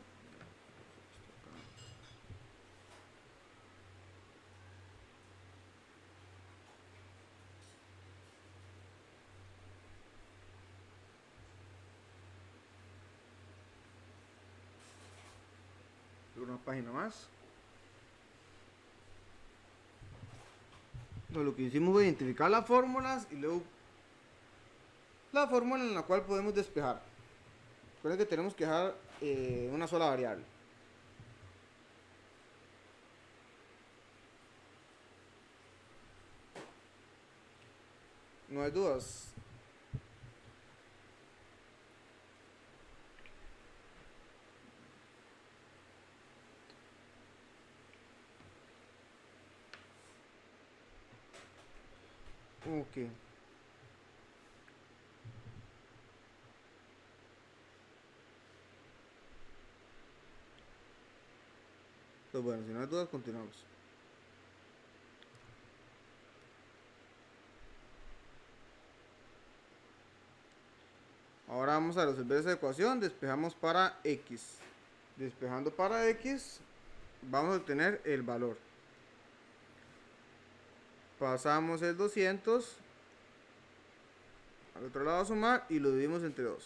Una página más. Entonces, lo que hicimos fue identificar las fórmulas y luego la fórmula en la cual podemos despejar. Recuerden que tenemos que dejar una sola variable. No hay dudas. Ok. Entonces, bueno, si no hay dudas, continuamos. Ahora vamos a resolver esa ecuación. Despejamos para x. Despejando para x, vamos a obtener el valor. Pasamos el 200 al otro lado a sumar y lo dividimos entre 2.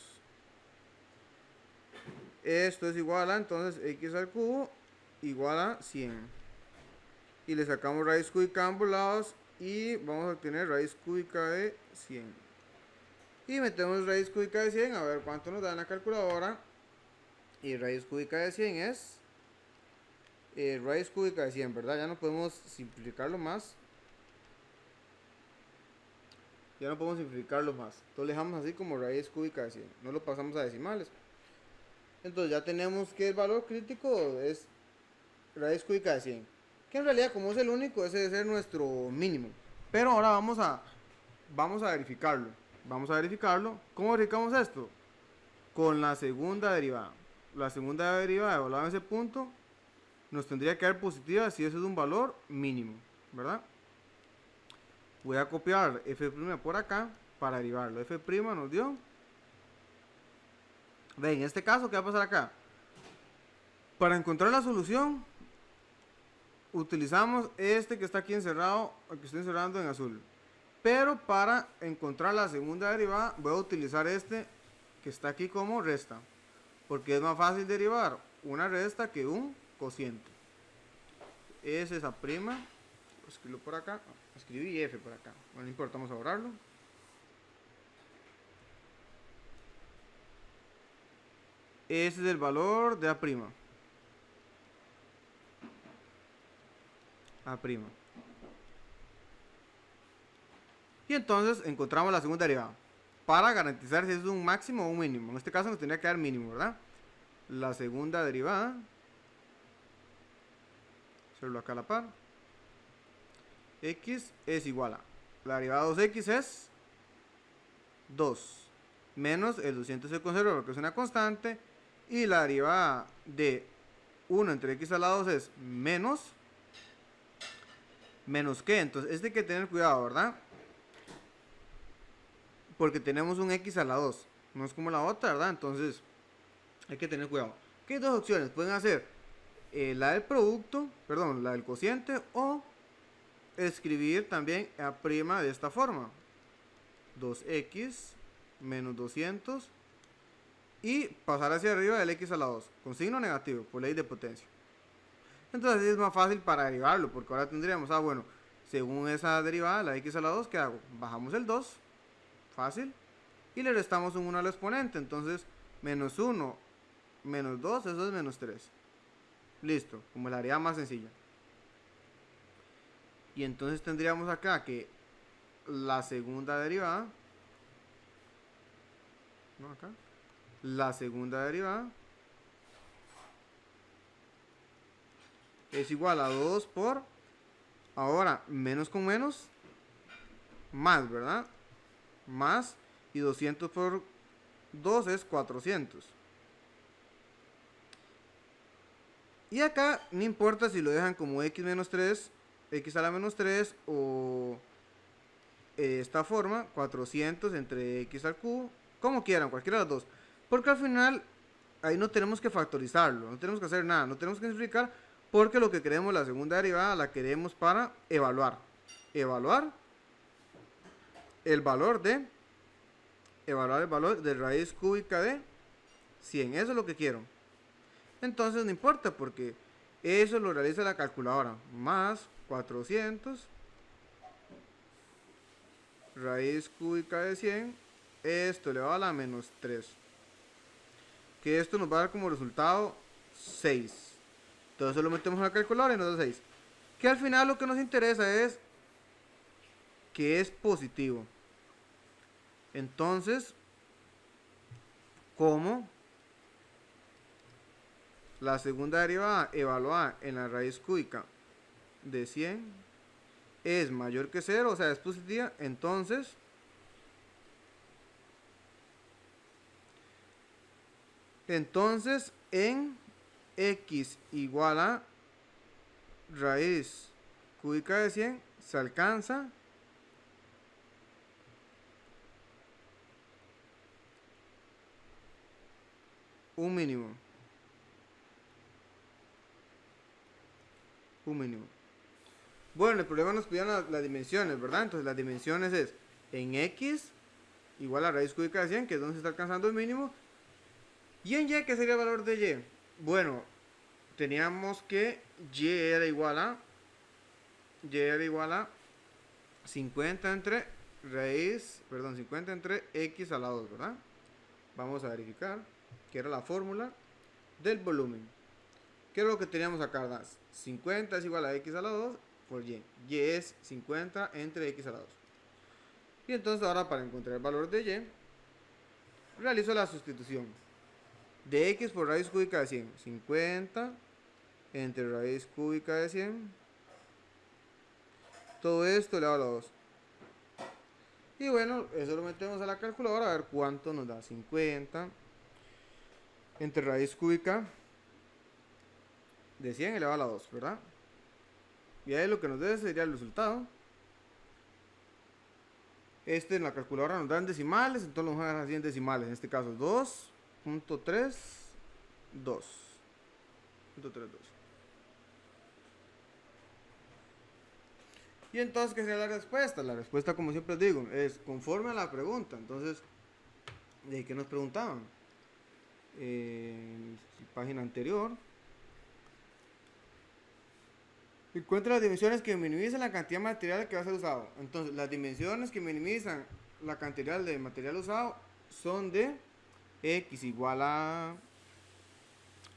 Esto es igual a, entonces, x al cubo igual a 100. Y le sacamos raíz cúbica a ambos lados y vamos a obtener raíz cúbica de 100. Y metemos raíz cúbica de 100 a ver cuánto nos da en la calculadora. Y raíz cúbica de 100 es raíz cúbica de 100, ¿verdad? Ya no podemos simplificarlo más. Entonces le dejamos así como raíz cúbica de 100. No lo pasamos a decimales. Entonces ya tenemos que el valor crítico es raíz cúbica de 100. Que en realidad, como es el único, ese debe ser nuestro mínimo. Pero ahora vamos a verificarlo. Vamos a verificarlo. ¿Cómo verificamos esto? Con la segunda derivada. La segunda derivada evaluada en ese punto nos tendría que dar positiva si ese es un valor mínimo, ¿verdad? Voy a copiar f' por acá para derivarlo. F' nos dio. Ve, en este caso, ¿qué va a pasar acá? Para encontrar la solución, utilizamos este que está aquí encerrado, el que estoy encerrando en azul. Pero para encontrar la segunda derivada, voy a utilizar este que está aquí como resta. Porque es más fácil derivar una resta que un cociente. Es esa prima. Escribo por acá. Escribí f por acá. Bueno, no importa, vamos a borrarlo. Ese es el valor de a prima. A prima. Y entonces encontramos la segunda derivada. Para garantizar si es un máximo o un mínimo. En este caso nos tendría que dar mínimo, ¿verdad? La segunda derivada. Hacerlo acá a la par. X es igual a. La derivada 2x es 2. Menos el 200 se conserva porque es una constante. Y la derivada de 1 entre x a la 2 es menos. ¿Menos qué? Entonces, este hay que tener cuidado, ¿verdad? Porque tenemos un x a la 2. No es como la otra, ¿verdad? Entonces, hay que tener cuidado. ¿Qué hay dos opciones? Pueden hacer la del producto, perdón, la del cociente, o escribir también a prima de esta forma. 2x menos 200 y pasar hacia arriba del x a la 2 con signo negativo por ley de potencia. Entonces es más fácil para derivarlo, porque ahora tendríamos, bueno, según esa derivada, la x a la 2, ¿qué hago? Bajamos el 2, fácil, y le restamos un 1 al exponente. Entonces, menos 1, menos 2, eso es menos 3. Listo, como la derivada más sencilla. Y entonces tendríamos acá que la segunda derivada, no acá, la segunda derivada es igual a 2 por, ahora, menos con menos, más, ¿verdad? Más, y 200 por 2 es 400. Y acá no importa si lo dejan como x menos 3, x a la menos 3 o esta forma, 400 entre x al cubo, como quieran, cualquiera de las dos. Porque al final ahí no tenemos que factorizarlo, no tenemos que hacer nada, no tenemos que simplificar, porque lo que queremos, la segunda derivada, la queremos para evaluar. Evaluar el valor de, evaluar el valor de raíz cúbica de 100, eso es lo que quiero. Entonces no importa porque eso lo realiza la calculadora. Más 400 raíz cúbica de 100, esto elevado a la menos 3. Que esto nos va a dar como resultado 6. Entonces lo metemos a la calculadora y nos da 6. Que al final lo que nos interesa es que es positivo. Entonces, como la segunda derivada evaluada en la raíz cúbica de 100 es mayor que 0, o sea, es positiva, entonces en x igual a raíz cúbica de 100 se alcanza un mínimo. Bueno, el problema nos pidieron las dimensiones, ¿verdad? Entonces las dimensiones es en x igual a raíz cúbica de 100, que es donde se está alcanzando el mínimo. Y en y, ¿qué sería el valor de y? Bueno, teníamos que y era igual a 50 entre raíz, perdón, 50 entre x a la 2, ¿verdad? Vamos a verificar que era la fórmula del volumen. ¿Qué es lo que teníamos acá, verdad? 50 es igual a x a la 2 por y. Y es 50 entre x a la 2. Y entonces ahora para encontrar el valor de y, realizo la sustitución de x por raíz cúbica de 100. 50 entre raíz cúbica de 100. Todo esto elevado a la 2. Y bueno, eso lo metemos a la calculadora a ver cuánto nos da. 50 entre raíz cúbica de 100 elevado a la 2, ¿verdad? Y ahí lo que nos dé sería el resultado. En la calculadora nos dan decimales, entonces lo vamos a dejar así en decimales. En este caso 2.32. 2.32. Y entonces, ¿qué sería la respuesta? La respuesta, como siempre digo, es conforme a la pregunta. Entonces, ¿de qué nos preguntaban? Página anterior. Encuentra las dimensiones que minimizan la cantidad de material que va a ser usado. Entonces, las dimensiones que minimizan la cantidad de material usado son de x igual a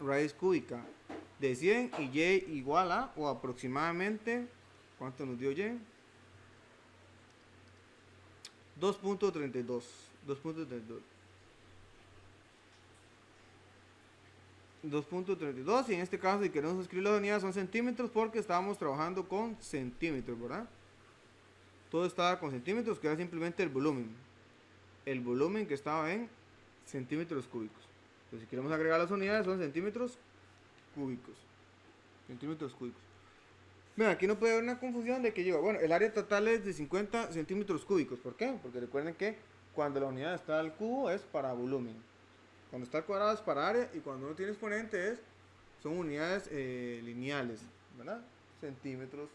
raíz cúbica de 100 y y igual a, o aproximadamente, ¿cuánto nos dio y? 2.32. 2.32, y en este caso si queremos escribir las unidades son centímetros porque estábamos trabajando con centímetros, ¿verdad? Todo estaba con centímetros, que era simplemente el volumen que estaba en centímetros cúbicos. Entonces si queremos agregar las unidades son centímetros cúbicos. Mira, aquí no puede haber una confusión de que yo, bueno, el área total es de 50 centímetros cúbicos. ¿Por qué? Porque recuerden que cuando la unidad está al cubo es para volumen. Cuando está al cuadrado es para área, y cuando uno tiene exponente son unidades lineales, ¿verdad? Centímetros,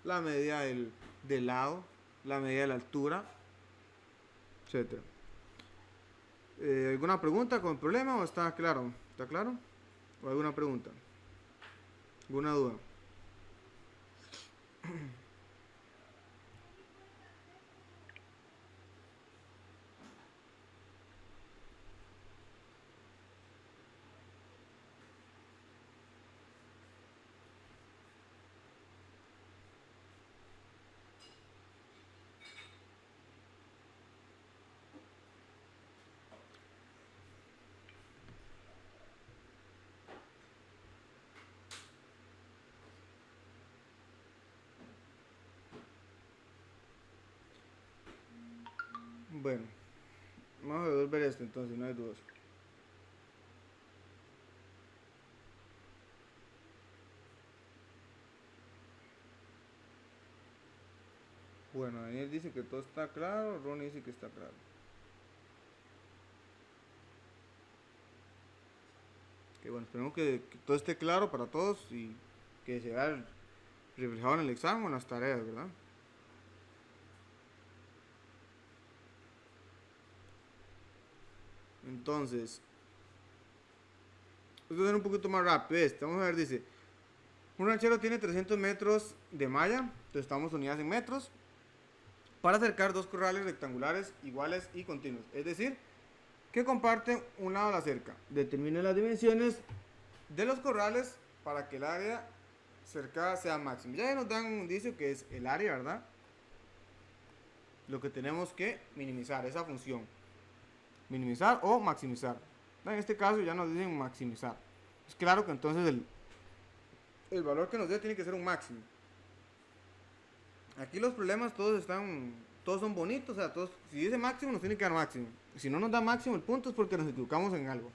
la medida del lado, la medida de la altura, etc. ¿Alguna pregunta con problema o está claro? ¿Está claro? ¿O alguna pregunta? ¿Alguna duda? Bueno, vamos a resolver esto entonces, no hay dudas. Bueno, Daniel dice que todo está claro, Ronnie dice que está claro. Que bueno, esperemos que todo esté claro para todos y que se vea reflejado en el examen o en las tareas, ¿verdad? Entonces, esto es un poquito más rápido. Vamos a ver, dice, un ranchero tiene 300 metros de malla, entonces estamos unidas en metros, para acercar dos corrales rectangulares iguales y continuos. Es decir, que comparten un lado de la cerca. Determine las dimensiones de los corrales para que el área cercada sea máxima. Ya nos dan un indicio que es el área, ¿verdad? Lo que tenemos que minimizar, esa función. Minimizar o maximizar. En este caso ya nos dicen maximizar. Es claro que entonces el valor que nos dé tiene que ser un máximo. Aquí los problemas todos son bonitos, o sea, todos, si dice máximo nos tiene que dar máximo. Si no nos da máximo el punto es porque nos equivocamos en algo.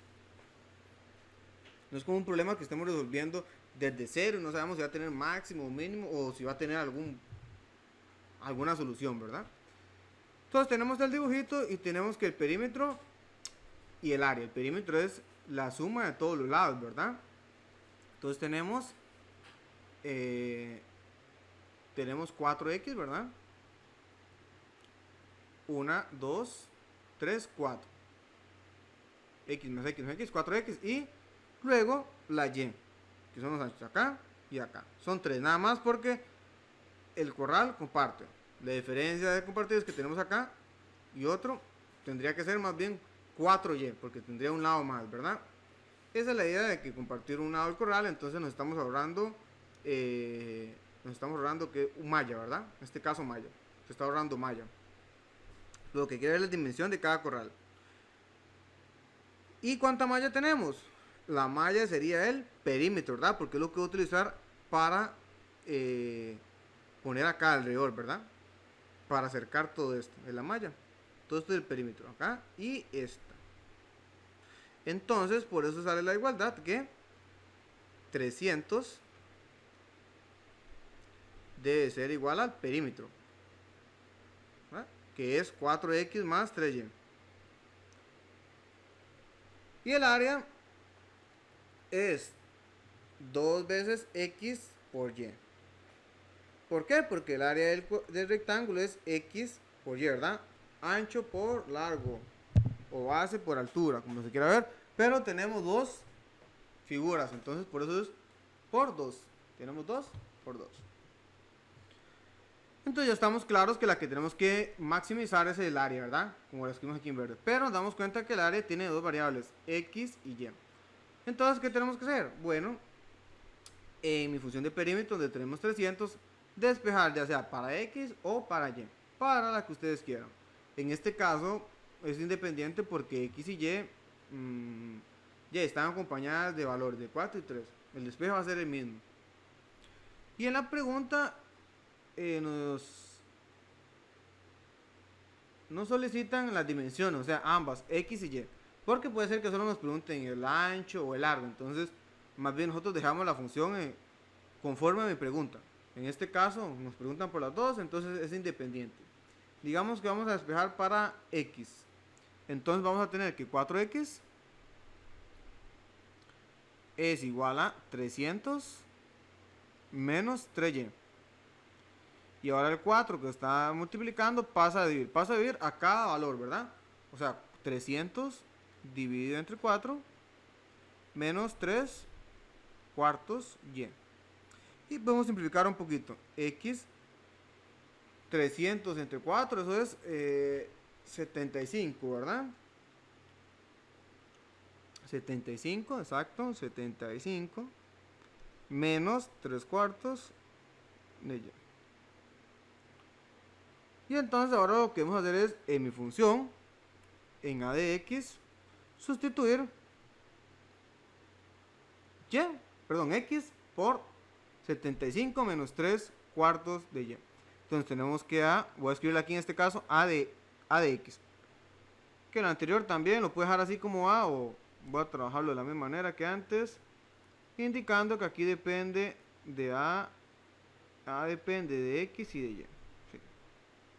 No es como un problema que estemos resolviendo desde cero y no sabemos si va a tener máximo o mínimo o si va a tener alguna solución, ¿verdad? Entonces tenemos el dibujito y tenemos que el perímetro y el área. El perímetro es la suma de todos los lados, ¿verdad? Entonces tenemos 4x, ¿verdad? 1, 2, 3, 4. X más X más X, 4X. Y luego la Y, que son los anchos acá y acá. Son 3 nada más porque el corral comparte. La diferencia de compartir es que tenemos acá y otro tendría que ser más bien 4Y, porque tendría un lado más, ¿verdad? Esa es la idea de que compartir un lado del corral, entonces nos estamos ahorrando que un malla, ¿verdad? En este caso malla, se está ahorrando malla. Lo que quiere es la dimensión de cada corral. ¿Y cuánta malla tenemos? La malla sería el perímetro, ¿verdad? Porque es lo que voy a utilizar para poner acá alrededor, ¿verdad? Para acercar todo esto, es la malla. Todo esto es el perímetro, acá y esta. Entonces, por eso sale la igualdad que 300 debe ser igual al perímetro, ¿verdad? Que es 4x más 3y. Y el área es 2 veces x por y. ¿Por qué? Porque el área del rectángulo es x por y, ¿verdad? Ancho por largo o base por altura, como se quiera ver. Pero tenemos dos figuras, entonces por eso es por 2. Tenemos 2 por 2. Entonces ya estamos claros que la que tenemos que maximizar es el área, ¿verdad? Como lo escribimos aquí en verde. Pero nos damos cuenta que el área tiene dos variables, x y y. Entonces, ¿qué tenemos que hacer? Bueno, en mi función de perímetro, donde tenemos 300, despejar ya sea para x o para y. Para la que ustedes quieran. En este caso es independiente porque x y y están acompañadas de valores de 4 y 3. El despeje va a ser el mismo. Y en la pregunta nos solicitan las dimensiones, o sea, ambas, x y y. Porque puede ser que solo nos pregunten el ancho o el largo. Entonces, más bien nosotros dejamos la función conforme a mi pregunta. En este caso, nos preguntan por las dos, entonces es independiente. Digamos que vamos a despejar para x. Entonces vamos a tener que 4x es igual a 300 menos 3y. Y ahora el 4 que está multiplicando pasa a dividir a cada valor, ¿verdad? O sea, 300 dividido entre 4 menos 3 cuartos y. Y podemos simplificar un poquito. X 300 entre 4, eso es 75, ¿verdad? 75, exacto, 75 menos 3 cuartos de y. Y entonces ahora lo que vamos a hacer es, en mi función, en a de x, sustituir x por 75 menos 3 cuartos de y. Entonces tenemos que voy a escribir aquí en este caso a de x. que el anterior también lo puedo dejar así como A, o voy a trabajarlo de la misma manera que antes, indicando que aquí depende de A depende de X y de Y. Sí.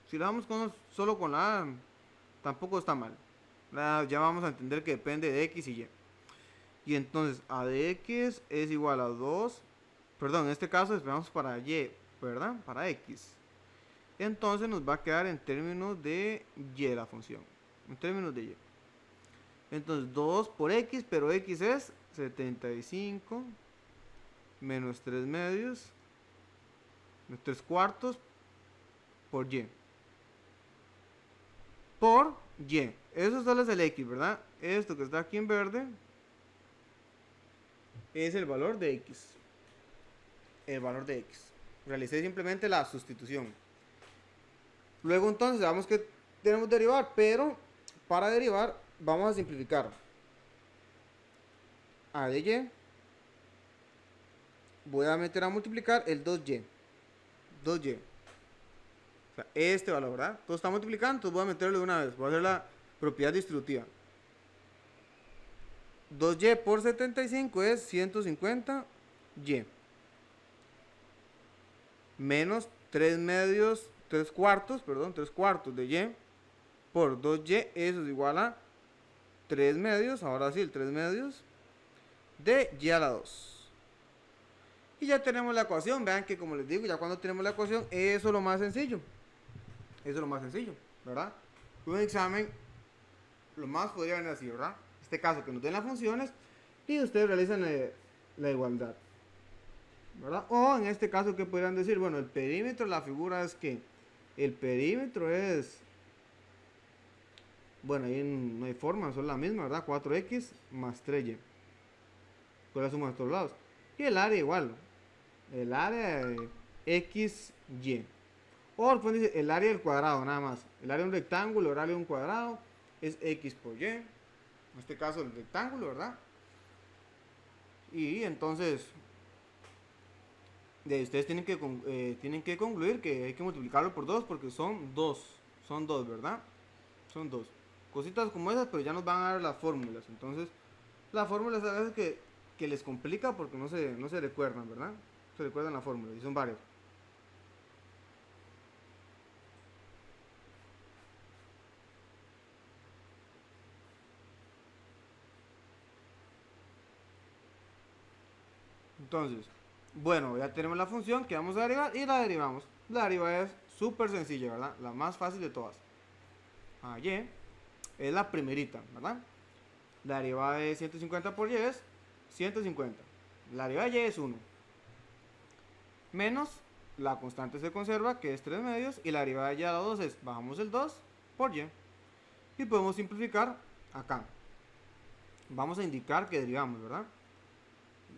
Si lo damos solo con la A, tampoco está mal. Ya vamos a entender que depende de X y Y. Y entonces A de X es igual a 2. Perdón, en este caso esperamos para Y, ¿verdad? Para X. Entonces nos va a quedar en términos de Y la función. En términos de Y. Entonces 2 por X, pero X es 75 menos 3 medios, menos 3 cuartos por Y. Por Y. Eso solo es el X, ¿verdad? Esto que está aquí en verde es el valor de X. El valor de X. Realicé simplemente la sustitución. Luego entonces sabemos que tenemos derivar, pero para derivar vamos a simplificar. A de Y. Voy a meter a multiplicar el 2Y. 2Y. O sea, este valor, ¿verdad? Todo está multiplicando, entonces voy a meterlo de una vez. Voy a hacer la propiedad distributiva. 2Y por 75 es 150Y. Menos 3 medios, 3 cuartos, perdón, 3 cuartos de Y por 2Y, eso es igual a 3 medios, ahora sí, el 3 medios de Y a la 2. Y ya tenemos la ecuación, vean que como les digo, ya cuando tenemos la ecuación, eso es lo más sencillo. Eso es lo más sencillo, ¿verdad? Un examen, lo más podría venir así, ¿verdad? En este caso, que nos den las funciones y ustedes realizan la igualdad, ¿verdad? O en este caso, ¿qué podrían decir? Bueno, el perímetro de la figura es que el perímetro es, bueno, ahí no hay forma, son la misma, ¿verdad? 4x más 3y. Con la suma de todos lados. Y el área igual. El área de x, y. O dice el área del cuadrado, nada más. El área de un rectángulo, el área de un cuadrado es x por y. En este caso el rectángulo, ¿verdad? Y entonces ustedes tienen que concluir que hay que multiplicarlo por 2 porque son 2. Son 2, ¿verdad? Son 2. Cositas como esas, pero ya nos van a dar las fórmulas. Entonces, las fórmulas a veces que les complica porque no se recuerdan, ¿verdad? Se recuerdan la fórmula y son varias. Entonces, bueno, ya tenemos la función que vamos a derivar y la derivamos. La derivada es súper sencilla, ¿verdad? La más fácil de todas. A y es la primerita, ¿verdad? La derivada de 150 por y es 150. La derivada de y es 1. Menos la constante se conserva, que es 3 medios, y la derivada de y a la 2 es, bajamos el 2 por y. Y podemos simplificar acá. Vamos a indicar que derivamos, ¿verdad?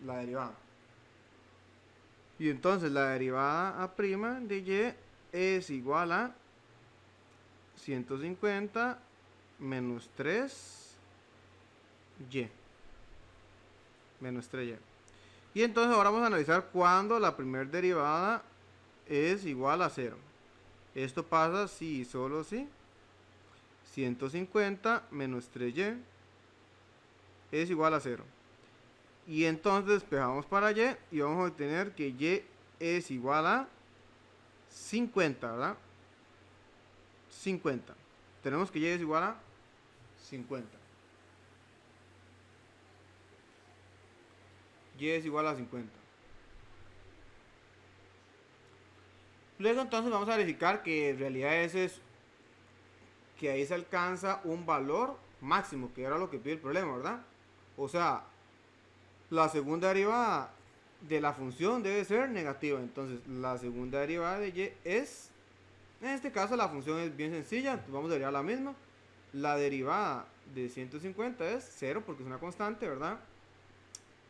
La derivada. Y entonces la derivada a' de y es igual a 150 menos 3y. Menos 3y. Y entonces ahora vamos a analizar cuando la primera derivada es igual a 0. Esto pasa si y solo si 150 menos 3y es igual a 0. Y entonces despejamos para y y vamos a obtener que y es igual a 50, ¿verdad? 50. Tenemos que y es igual a 50. Y es igual a 50. Luego entonces vamos a verificar que en realidad ese es que ahí se alcanza un valor máximo, que era lo que pide el problema, ¿verdad? O sea, la segunda derivada de la función debe ser negativa. Entonces, la segunda derivada de y es, en este caso la función es bien sencilla, entonces vamos a derivar la misma. La derivada de 150 es 0 porque es una constante, ¿verdad?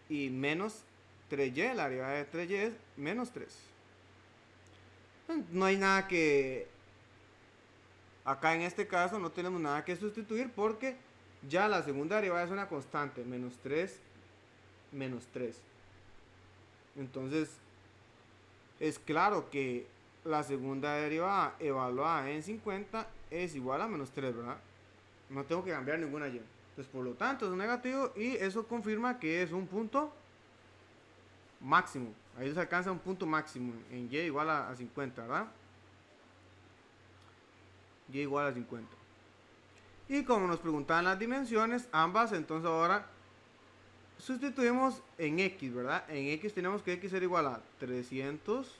Y menos 3y, la derivada de 3y es menos 3. No hay nada que... Acá en este caso no tenemos nada que sustituir porque ya la segunda derivada es una constante, menos 3 menos 3. Entonces, es claro que la segunda derivada evaluada en 50 es igual a menos 3, ¿verdad? No tengo que cambiar ninguna y. Entonces, por lo tanto, es un negativo y eso confirma que es un punto máximo. Ahí se alcanza un punto máximo en y igual a 50, ¿verdad? Y igual a 50. Y como nos preguntaban las dimensiones, ambas, entonces ahora sustituimos en x, ¿verdad? En x tenemos que x era igual a 300.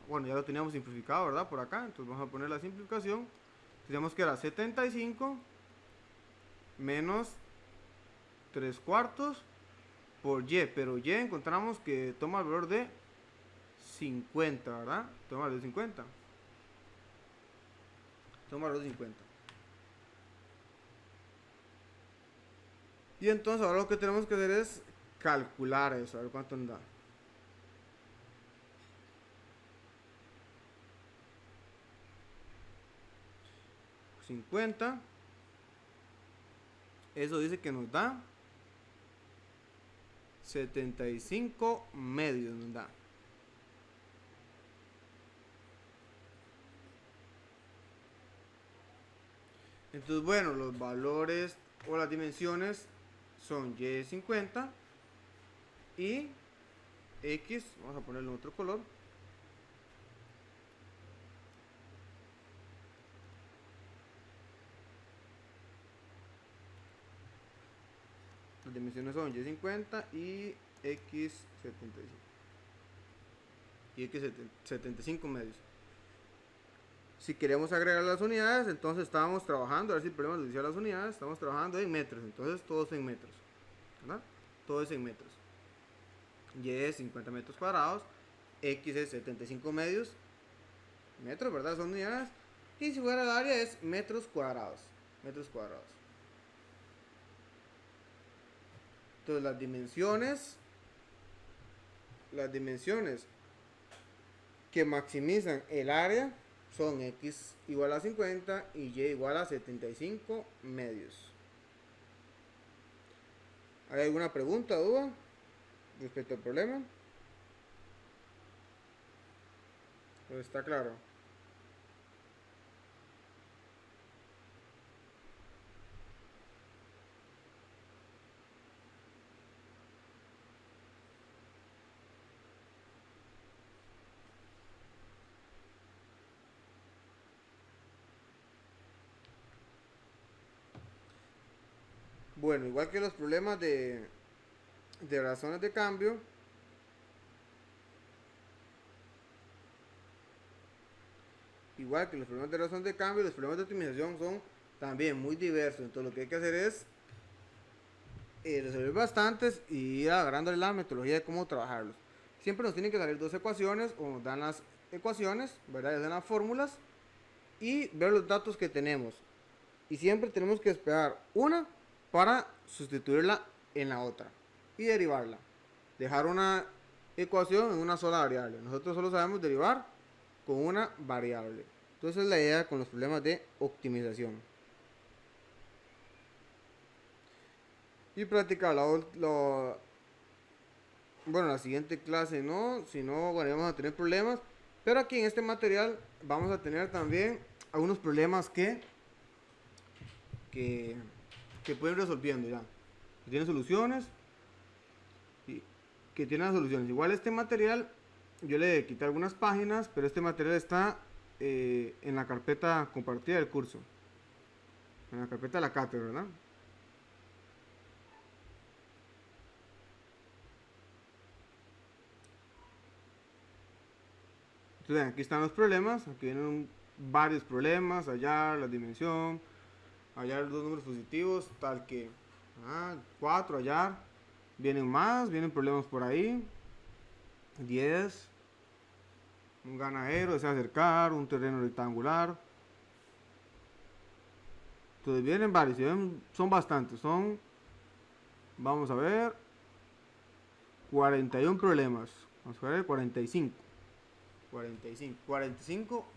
Bueno, ya lo teníamos simplificado, ¿verdad? Por acá. Entonces vamos a poner la simplificación. Tenemos que era 75 menos 3 cuartos por y. Pero y encontramos que toma el valor de 50, ¿verdad? Toma el valor de 50. Toma el valor de 50. Y entonces ahora lo que tenemos que hacer es calcular eso, a ver cuánto nos da. $50. Eso dice que nos da 75 medios nos da. Entonces, bueno, los valores o las dimensiones son y 50 y x, vamos a ponerle otro color. Las dimensiones son y 50 y x 75. Y x 75 medios. Si queremos agregar las unidades, entonces estábamos trabajando, a ver si el problema nos decía las unidades, estamos trabajando en metros, entonces todo es en metros, ¿verdad? Todo es en metros. Y es 50 metros cuadrados, x es 75 medios, metros, ¿verdad? Son unidades. Y si fuera el área es metros cuadrados, metros cuadrados. Entonces las dimensiones que maximizan el área son x igual a 50 y y igual a 75 medios. ¿Hay alguna pregunta, duda respecto al problema? Pues está claro. Bueno, igual que los problemas de razones de cambio, igual que los problemas de razón de cambio, los problemas de optimización son también muy diversos. Entonces lo que hay que hacer es resolver bastantes y ir agarrándole la metodología de cómo trabajarlos. Siempre nos tienen que salir dos ecuaciones o nos dan las ecuaciones, ¿verdad? Ya dan las fórmulas y ver los datos que tenemos. Y siempre tenemos que esperar una para sustituirla en la otra y derivarla. Dejar una ecuación en una sola variable. Nosotros solo sabemos derivar con una variable. Entonces la idea con los problemas de optimización. Y practicar bueno, la siguiente clase no, si no, bueno, vamos a tener problemas. Pero aquí en este material vamos a tener también algunos problemas que pueden ir resolviendo ya. Que tienen soluciones. Y que tienen soluciones. Igual este material, yo le quité algunas páginas, pero este material está en la carpeta compartida del curso. En la carpeta de la cátedra, ¿verdad? Entonces aquí están los problemas, aquí vienen varios problemas, hallar la dimensión, hallar los dos números positivos, tal que 4, hallar, vienen más, vienen problemas por ahí, 10, un ganadero desea acercar, un terreno rectangular. Entonces vienen varios, son bastantes, vamos a ver, 41 problemas, vamos a ver, 45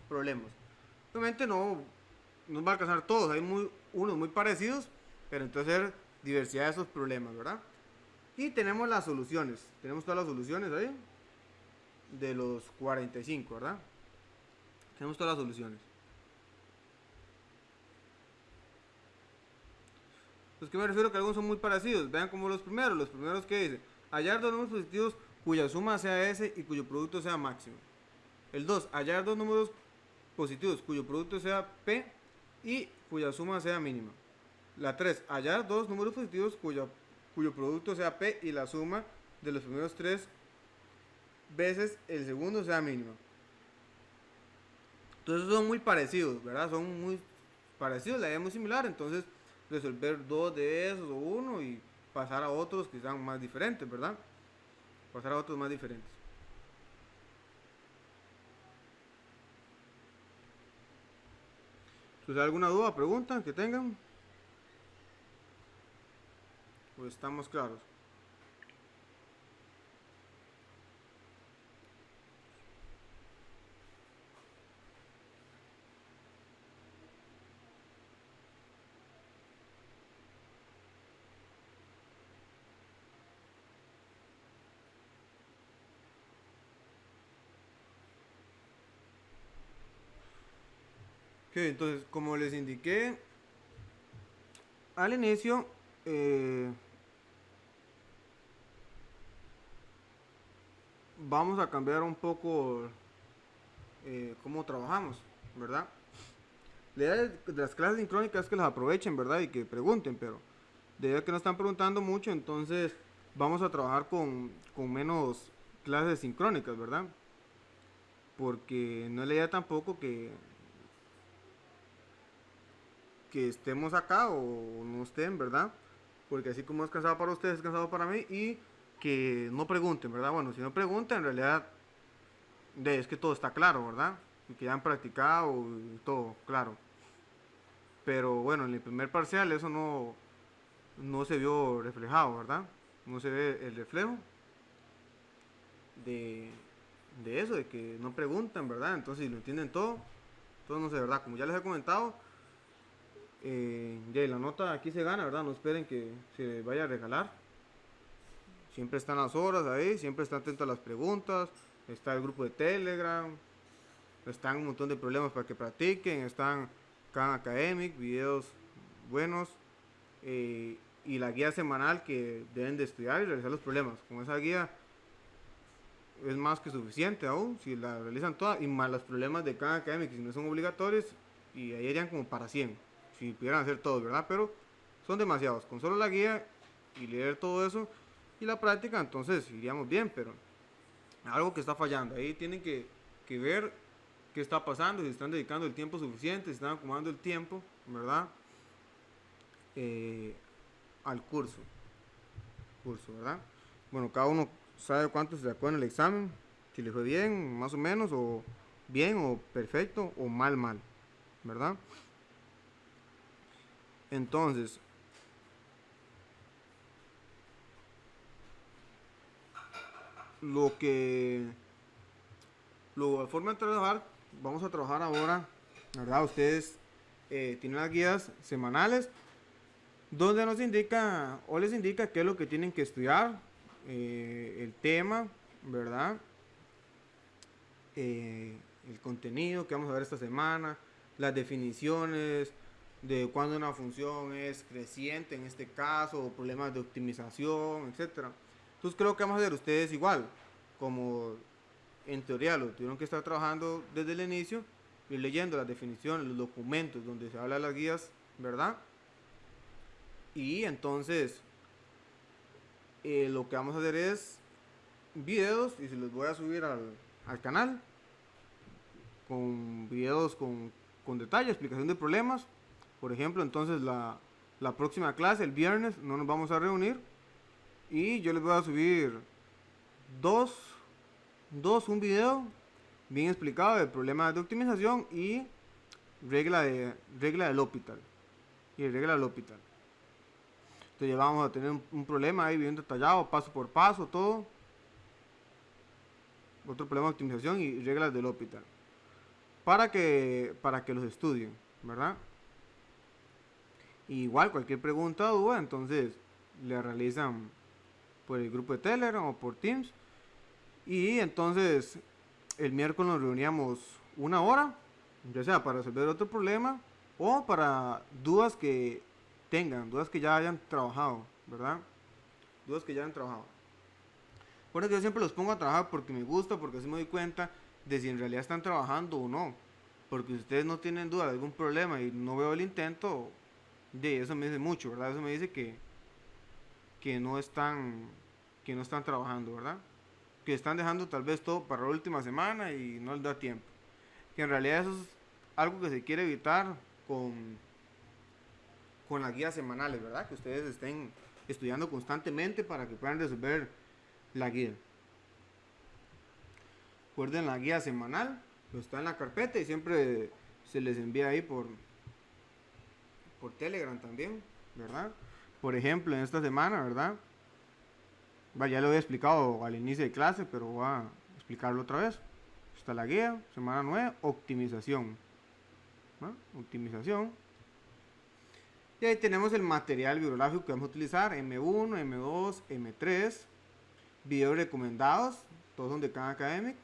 problemas. Obviamente no va a alcanzar todos, hay unos muy parecidos, pero entonces diversidad de esos problemas, ¿verdad? Y tenemos las soluciones, tenemos todas las soluciones ahí de los 45, ¿verdad? Tenemos todas las soluciones. Entonces, ¿qué me refiero? Que algunos son muy parecidos. Vean como los primeros que dicen, hallar dos números positivos cuya suma sea S y cuyo producto sea máximo. El 2, hallar dos números positivos cuyo producto sea P y cuya suma sea mínima. La 3, hallar dos números positivos cuyo producto sea P y la suma de los primeros tres veces el segundo sea mínima. Entonces son muy parecidos, ¿verdad? Son muy parecidos, la idea es muy similar, entonces resolver dos de esos o uno y pasar a otros que sean más diferentes, ¿verdad? Pasar a otros más diferentes. Si hay alguna duda, pregunta que tengan, pues estamos claros. Ok, entonces, como les indiqué al inicio, vamos a cambiar un poco cómo trabajamos, ¿verdad? La idea de las clases sincrónicas es que las aprovechen, ¿verdad? Y que pregunten, pero debido a que no están preguntando mucho, entonces vamos a trabajar con menos clases sincrónicas, ¿verdad? Porque no es la idea tampoco que estemos acá o no estén, ¿verdad? Porque así como es cansado para ustedes, es cansado para mí y que no pregunten, ¿verdad? Bueno, si no preguntan, en realidad es que todo está claro, ¿verdad? Y que ya han practicado y todo, claro. Pero bueno, en el primer parcial eso no se vio reflejado, ¿verdad? No se ve el reflejo de, de eso, de que no preguntan, ¿verdad? Entonces, si lo entienden todo, no sé, ¿verdad? Como ya les he comentado, ya la nota aquí se gana, ¿verdad? No esperen que se vaya a regalar. Siempre están las horas ahí, siempre están atentos a las preguntas, está el grupo de Telegram, están un montón de problemas para que practiquen, están Khan Academic, videos buenos, y la guía semanal que deben de estudiar y realizar los problemas. Con esa guía es más que suficiente aún, si la realizan todas, y más los problemas de Khan Academic, si no son obligatorios, y ahí irían como para 100, si pudieran hacer todos, ¿verdad? Pero son demasiados, con solo la guía y leer todo eso y la práctica, entonces iríamos bien, pero algo que está fallando, ahí tienen que ver qué está pasando, si están dedicando el tiempo suficiente, si están acomodando el tiempo, ¿verdad? Eh, al curso, ¿verdad? Bueno, cada uno sabe cuánto se sacó en el examen, si le fue bien, más o menos, o bien, o perfecto, o mal, ¿verdad? Entonces, lo que, la forma de trabajar, vamos a trabajar ahora, ¿verdad? Ustedes tienen las guías semanales donde nos indica o les indica qué es lo que tienen que estudiar, el tema, ¿verdad? El contenido que vamos a ver esta semana, las definiciones de cuando una función es creciente en este caso, o problemas de optimización, etcétera. Entonces creo que vamos a hacer ustedes igual, como en teoría lo tuvieron que estar trabajando desde el inicio, y leyendo las definiciones, los documentos donde se habla de las guías, ¿verdad? Y entonces lo que vamos a hacer es videos y se los voy a subir al canal con videos con detalle, explicación de problemas. Por ejemplo, entonces la próxima clase, el viernes, no nos vamos a reunir y yo les voy a subir dos, un video bien explicado de problemas de optimización y regla del hospital. Y regla del hospital. Entonces ya vamos a tener un problema ahí bien detallado, paso por paso, todo. Otro problema de optimización y reglas del hospital. Para que los estudien, ¿verdad? Y igual cualquier pregunta o duda, entonces le realizan por el grupo de Telegram o por Teams. Y entonces el miércoles nos reuníamos una hora, ya sea para resolver otro problema o para dudas que tengan, dudas que ya hayan trabajado, ¿verdad? Dudas que ya hayan trabajado. Por eso yo siempre los pongo a trabajar porque me gusta, porque así me doy cuenta de si en realidad están trabajando o no. Porque si ustedes no tienen duda de algún problema y no veo el intento, de eso me dice mucho, ¿verdad? Eso me dice que no están que no están trabajando, ¿verdad? Que están dejando tal vez todo para la última semana y no les da tiempo. Que en realidad eso es algo que se quiere evitar con las guías semanales, ¿verdad? Que ustedes estén estudiando constantemente para que puedan resolver la guía. Recuerden la guía semanal, está en la carpeta y siempre se les envía ahí por Telegram también, ¿verdad? Por ejemplo, en esta semana, ¿verdad? Ya lo había explicado al inicio de clase, pero voy a explicarlo otra vez. Está la guía, semana 9, optimización. ¿No? Optimización. Y ahí tenemos el material bibliográfico que vamos a utilizar, M1, M2, M3, videos recomendados, todos son de Khan Academic,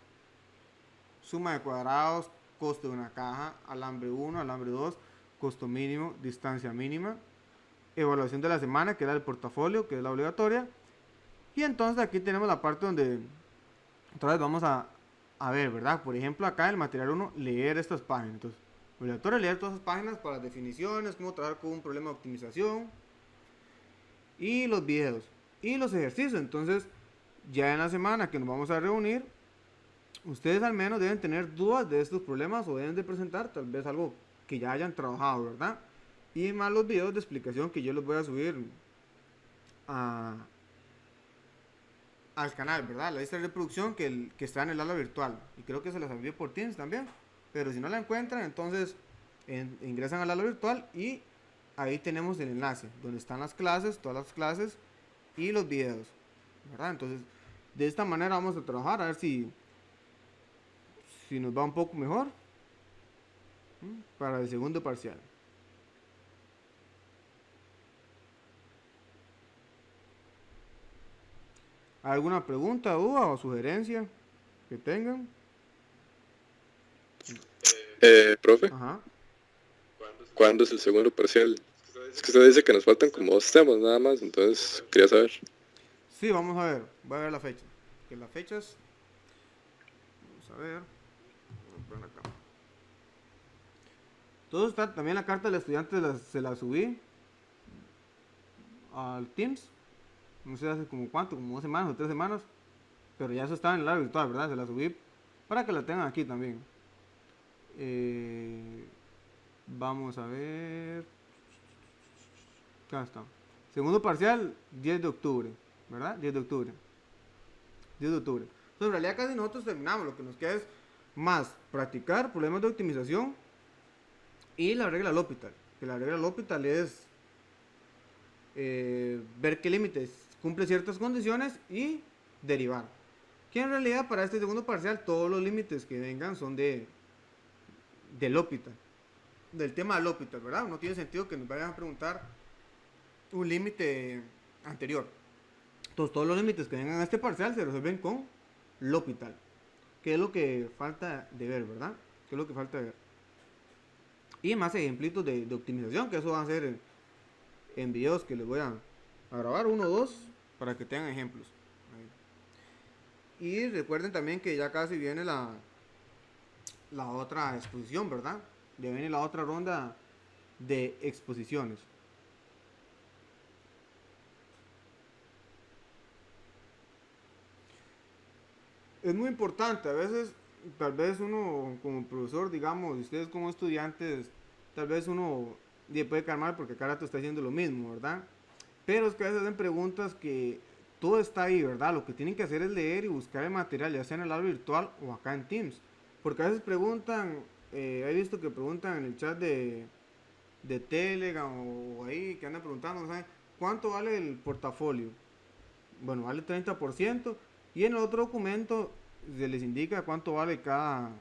suma de cuadrados, costo de una caja, alambre 1, alambre 2, costo mínimo, distancia mínima, evaluación de la semana, que era el portafolio, que es la obligatoria, y entonces aquí tenemos la parte donde otra vez vamos a ver, ¿verdad? Por ejemplo, acá en el material 1, leer estas páginas. Entonces, obligatorio leer todas esas páginas para las definiciones, cómo trabajar con un problema de optimización, y los videos, y los ejercicios. Entonces, ya en la semana que nos vamos a reunir, ustedes al menos deben tener dudas de estos problemas o deben de presentar tal vez algo que ya hayan trabajado, ¿verdad? Y más los videos de explicación que yo les voy a subir a, al canal, ¿verdad? La lista de reproducción que está en el aula virtual. Y creo que se las envié por Teams también. Pero si no la encuentran, entonces ingresan al aula virtual y ahí tenemos el enlace donde están las clases, todas las clases y los videos, ¿verdad? Entonces, de esta manera vamos a trabajar a ver si nos va un poco mejor para el segundo parcial. ¿Alguna pregunta, duda o sugerencia que tengan? Profe, Ajá. ¿cuándo es el segundo parcial? Es que usted dice que nos faltan como 2 temas nada más, entonces quería saber. Sí, vamos a ver. Voy a ver la fecha. Que las fechas. Vamos a ver. Vamos a poner acá. Todo está. También la carta del estudiante se la subí al Teams. No sé hace como cuánto, como 2 semanas o 3 semanas. Pero ya eso estaba en el área virtual, ¿verdad? Se la subí para que la tengan aquí también. Vamos a ver. Acá está. Segundo parcial, 10 de octubre, ¿verdad? 10 de octubre. 10 de octubre. Entonces, en realidad casi nosotros terminamos. Lo que nos queda es más practicar problemas de optimización y la regla L'Hopital. Que la regla L'Hopital es ver qué límites cumple ciertas condiciones y derivar. Que en realidad para este segundo parcial todos los límites que vengan son de L'Hopital. Del tema de L'Hopital, ¿verdad? No tiene sentido que nos vayan a preguntar un límite anterior. Entonces todos los límites que vengan a este parcial se resuelven con L'Hopital. Que es lo que falta de ver, ¿verdad? Que es lo que falta de ver. Y más ejemplitos de optimización, que eso va a ser en videos que les voy a grabar, 1 o 2, para que tengan ejemplos. Y recuerden también que ya casi viene la otra exposición, ¿verdad? Ya viene la otra ronda de exposiciones. Es muy importante, a veces, tal vez uno como profesor, digamos, y ustedes como estudiantes, tal vez uno puede calmar porque cada rato está haciendo lo mismo, ¿verdad? Pero es que a veces hacen preguntas que todo está ahí, ¿verdad? Lo que tienen que hacer es leer y buscar el material, ya sea en el aula virtual o acá en Teams. Porque a veces preguntan, he visto que preguntan en el chat de Telegram o ahí que andan preguntando, ¿no saben? ¿Cuánto vale el portafolio? Bueno, vale 30%. Y en el otro documento se les indica cuánto vale cada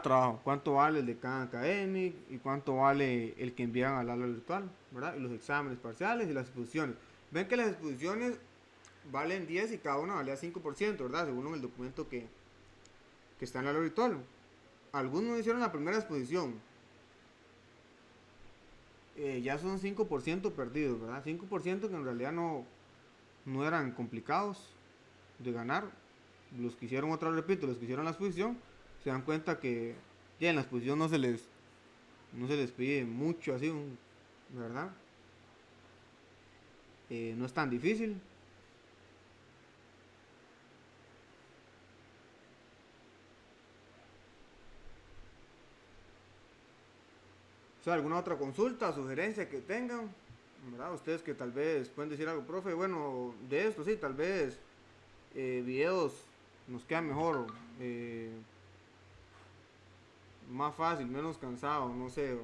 trabajo, cuánto vale el de cada academic y cuánto vale el que envían al aula virtual, ¿verdad? Y los exámenes parciales y las exposiciones. Ven que las exposiciones valen 10 y cada una valía 5%, ¿verdad? Según el documento que está en el aula virtual. Algunos hicieron la primera exposición ya son 5% perdidos, ¿verdad? 5% que en realidad no eran complicados de ganar. Los que hicieron, otra vez repito, los que hicieron la exposición, se dan cuenta que ya en la exposición no se les pide mucho así, ¿verdad? No es tan difícil. O sea, alguna otra consulta, sugerencia que tengan, ¿verdad? Ustedes que tal vez pueden decir algo, profe, bueno, de esto sí, tal vez videos nos queda mejor, más fácil, menos cansado, no sé,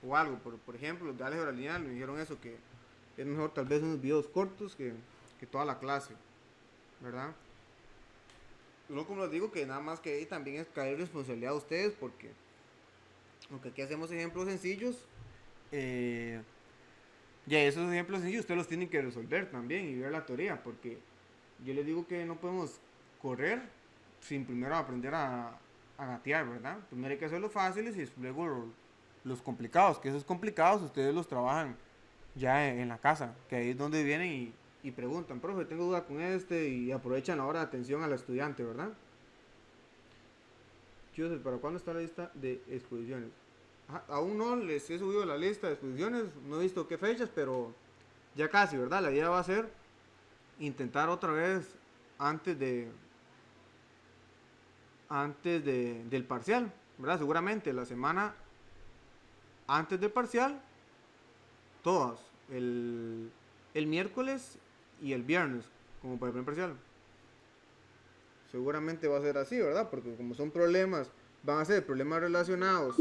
o algo. Por ejemplo, los de álgebra lineal me dijeron eso, que es mejor tal vez unos videos cortos que toda la clase, ¿verdad? Yo como les digo que nada más que ahí también es caer responsabilidad a ustedes, porque aunque aquí hacemos ejemplos sencillos, eh, ya esos ejemplos sencillos ustedes los tienen que resolver también y ver la teoría, porque yo les digo que no podemos correr sin primero aprender a gatear, ¿verdad? Primero hay que hacer los fáciles y luego los complicados, que esos complicados ustedes los trabajan ya en la casa, que ahí es donde vienen y preguntan, profe, tengo duda con este, y aprovechan la hora de atención al estudiante, ¿verdad? Joseph, ¿para cuándo está la lista de exposiciones? Ajá, aún no les he subido la lista de exposiciones, no he visto qué fechas, pero ya casi, ¿verdad? La idea va a ser intentar otra vez antes de del parcial, ¿verdad? Seguramente la semana antes del parcial, todas, el miércoles y el viernes, como para el primer parcial. Seguramente va a ser así, ¿verdad? Porque como son problemas, van a ser problemas relacionados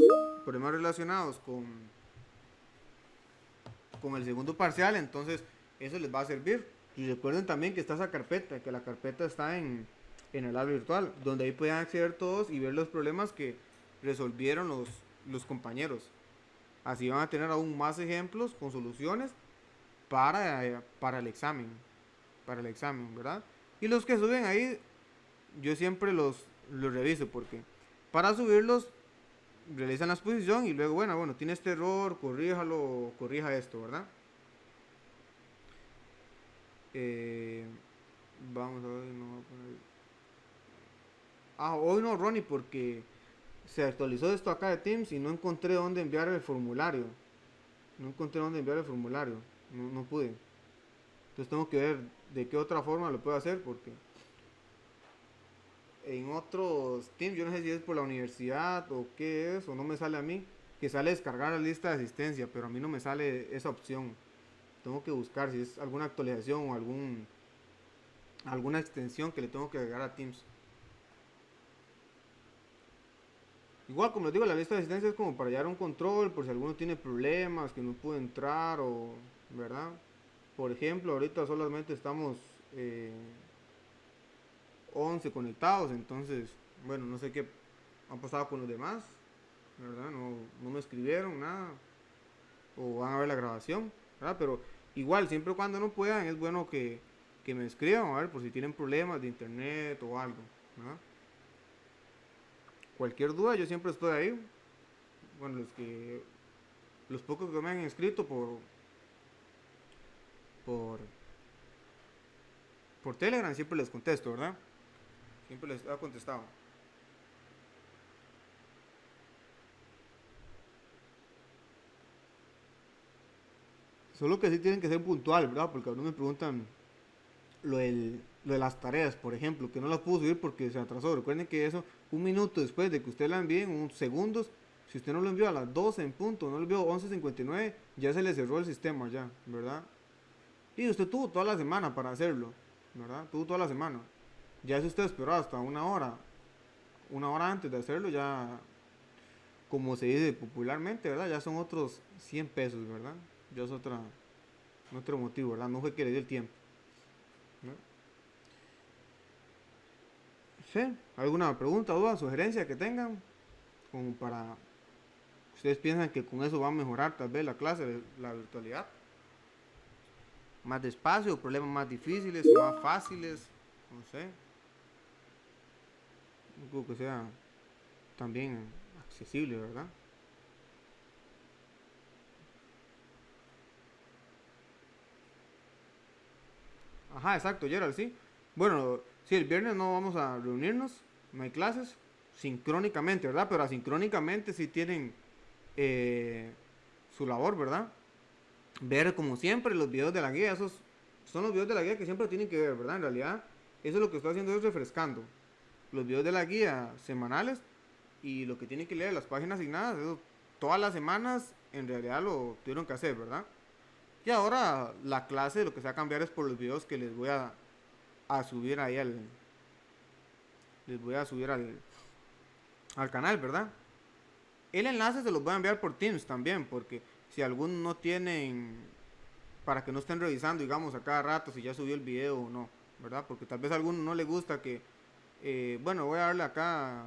con el segundo parcial, entonces eso les va a servir. Y recuerden también que está esa carpeta, que la carpeta está en el aula virtual, donde ahí pueden acceder todos y ver los problemas que resolvieron los compañeros. Así van a tener aún más ejemplos con soluciones para el examen, ¿verdad? Y los que suben ahí, yo siempre los reviso, porque para subirlos realizan la exposición y luego, bueno, tiene este error, corríjalo, corrija esto, ¿verdad? Eh, vamos a ver, no voy a poner... hoy no, Ronnie, porque se actualizó esto acá de Teams y no encontré dónde enviar el formulario. No pude. Entonces tengo que ver de qué otra forma lo puedo hacer, porque en otros Teams, yo no sé si es por la universidad o qué es, o no me sale a mí, que sale descargar la lista de asistencia, pero a mí no me sale esa opción. Tengo que buscar si es alguna actualización o alguna extensión que le tengo que agregar a Teams. Igual, como les digo, la lista de asistencia es como para llevar un control por si alguno tiene problemas, que no puede entrar o, ¿verdad? Por ejemplo, ahorita solamente estamos 11 conectados, entonces, bueno, no sé qué ha pasado con los demás, ¿verdad? No me escribieron nada, o van a ver la grabación, ¿verdad? Pero igual, siempre y cuando no puedan, es bueno que me escriban, a ver, por si tienen problemas de internet o algo, ¿verdad? Cualquier duda, yo siempre estoy ahí. Bueno, los pocos que me han escrito por, por Telegram, siempre les contesto, ¿verdad? Siempre les he contestado. Solo que sí tienen que ser puntual, ¿verdad? Porque a uno me preguntan lo de las tareas, por ejemplo, que no las puedo subir porque se atrasó. Recuerden que eso, un minuto después de que usted la envíe, unos segundos, si usted no lo envió a las 12 en punto, no lo envió a 11:59, ya se le cerró el sistema ya, ¿verdad? Y usted tuvo toda la semana para hacerlo, ¿verdad? Tuvo toda la semana. Ya si usted esperó hasta una hora antes de hacerlo, ya, como se dice popularmente, ¿verdad? Ya son otros 100 pesos, ¿verdad? Ya es otro motivo, ¿verdad? No fue que le dio el tiempo, ¿no? ¿Sí? ¿Alguna pregunta, duda, sugerencia que tengan? Como para... ¿Ustedes piensan que con eso va a mejorar tal vez la clase, la virtualidad? Más despacio, problemas más difíciles, más fáciles, no sé. No creo que sea también accesible, ¿verdad? Ajá, exacto, Gerald, sí. Bueno, sí, el viernes no vamos a reunirnos, no hay clases, sincrónicamente, ¿verdad? Pero asincrónicamente sí tienen eh, su labor, ¿verdad? Ver como siempre los videos de la guía, esos son los videos de la guía que siempre tienen que ver, ¿verdad? En realidad, eso es lo que estoy haciendo es refrescando los videos de la guía semanales y lo que tienen que leer las páginas asignadas, eso todas las semanas en realidad lo tuvieron que hacer, ¿verdad? Y ahora la clase lo que se va a cambiar es por los videos que les voy a subir ahí les voy a subir al canal, ¿verdad? El enlace se los voy a enviar por Teams también, porque si algunos no tienen, para que no estén revisando, digamos, a cada rato si ya subió el video o no, ¿verdad? Porque tal vez a alguno no le gusta que, bueno, voy a darle acá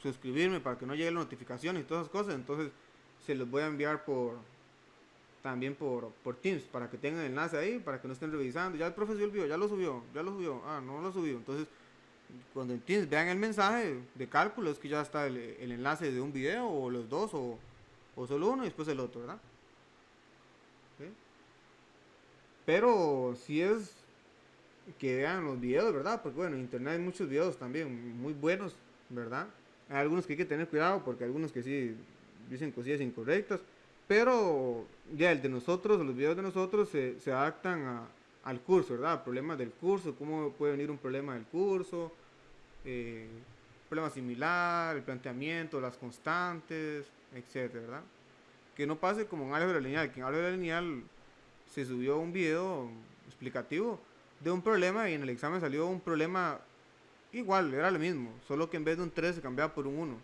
suscribirme para que no llegue la notificación y todas esas cosas, entonces se los voy a enviar también por Teams, para que tengan el enlace ahí, para que no estén revisando, ya el profe subió el video, ya lo subió, ah, no lo subió, entonces cuando en Teams vean el mensaje de cálculo es que ya está el enlace de un video o los dos o solo uno y después el otro, ¿verdad? ¿Sí? Pero si es que vean los videos, ¿verdad? Porque bueno, en internet hay muchos videos también muy buenos, ¿verdad? Hay algunos que hay que tener cuidado porque hay algunos que sí dicen cosillas incorrectas, pero ya el de nosotros, los videos de nosotros se adaptan al curso, ¿verdad? Problemas del curso, cómo puede venir un problema del curso, eh, problema similar, el planteamiento, las constantes, etcétera, ¿verdad? Que no pase como en álgebra lineal, que en álgebra lineal se subió un video explicativo de un problema y en el examen salió un problema igual, era lo mismo, solo que en vez de un 3 se cambiaba por un 1.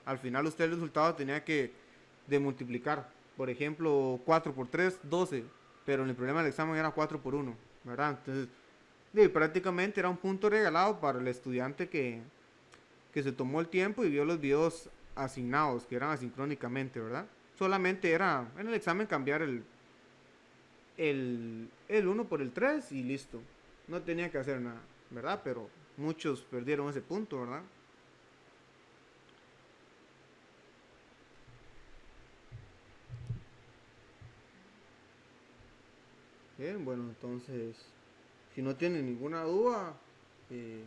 Al final usted el resultado tenía que de multiplicar. Por ejemplo, 4 por 3, 12, pero en el problema del examen era 4 por 1, ¿verdad? Entonces, prácticamente era un punto regalado para el estudiante que se tomó el tiempo y vio los videos asignados, que eran asincrónicamente, ¿verdad? Solamente era en el examen cambiar el 1 por el 3 y listo. No tenía que hacer nada, ¿verdad? Pero muchos perdieron ese punto, ¿verdad? Bien, bueno, entonces, si no tienen ninguna duda, eh,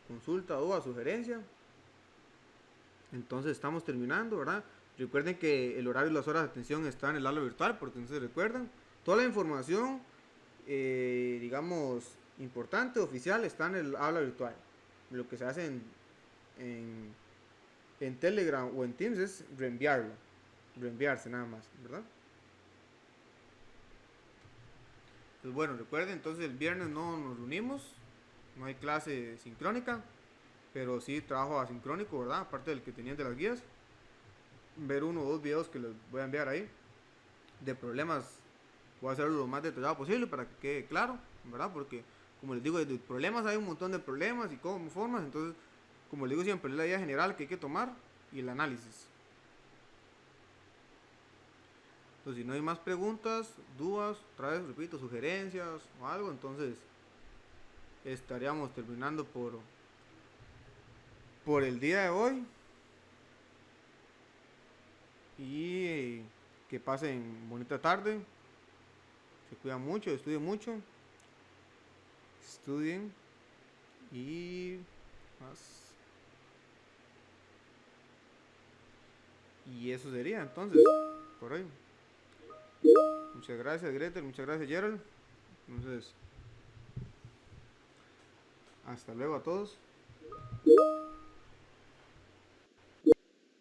consulta, duda, sugerencia, entonces estamos terminando, ¿verdad? Recuerden que el horario y las horas de atención están en el aula virtual, porque entonces recuerdan, toda la información, digamos, importante, oficial, está en el aula virtual. Lo que se hace en, en Telegram o en Teams es reenviarse nada más, ¿verdad? Pues bueno, recuerden, entonces el viernes no nos reunimos, no hay clase sincrónica, pero sí trabajo asincrónico, ¿verdad? Aparte del que tenían de las guías. Ver uno o dos videos que les voy a enviar ahí de problemas, voy a hacerlo lo más detallado posible para que quede claro, ¿verdad? Porque como les digo, de problemas hay un montón de problemas y cómo formas, entonces como les digo siempre, es la idea general que hay que tomar y el análisis. Entonces si no hay más preguntas, dudas, otra vez repito, sugerencias o algo, entonces estaríamos terminando por el día de hoy y que pasen bonita tarde, se cuidan mucho, estudien y más. Y eso sería entonces, por hoy. Muchas gracias Gretel, muchas gracias Gerald. Entonces, hasta luego a todos.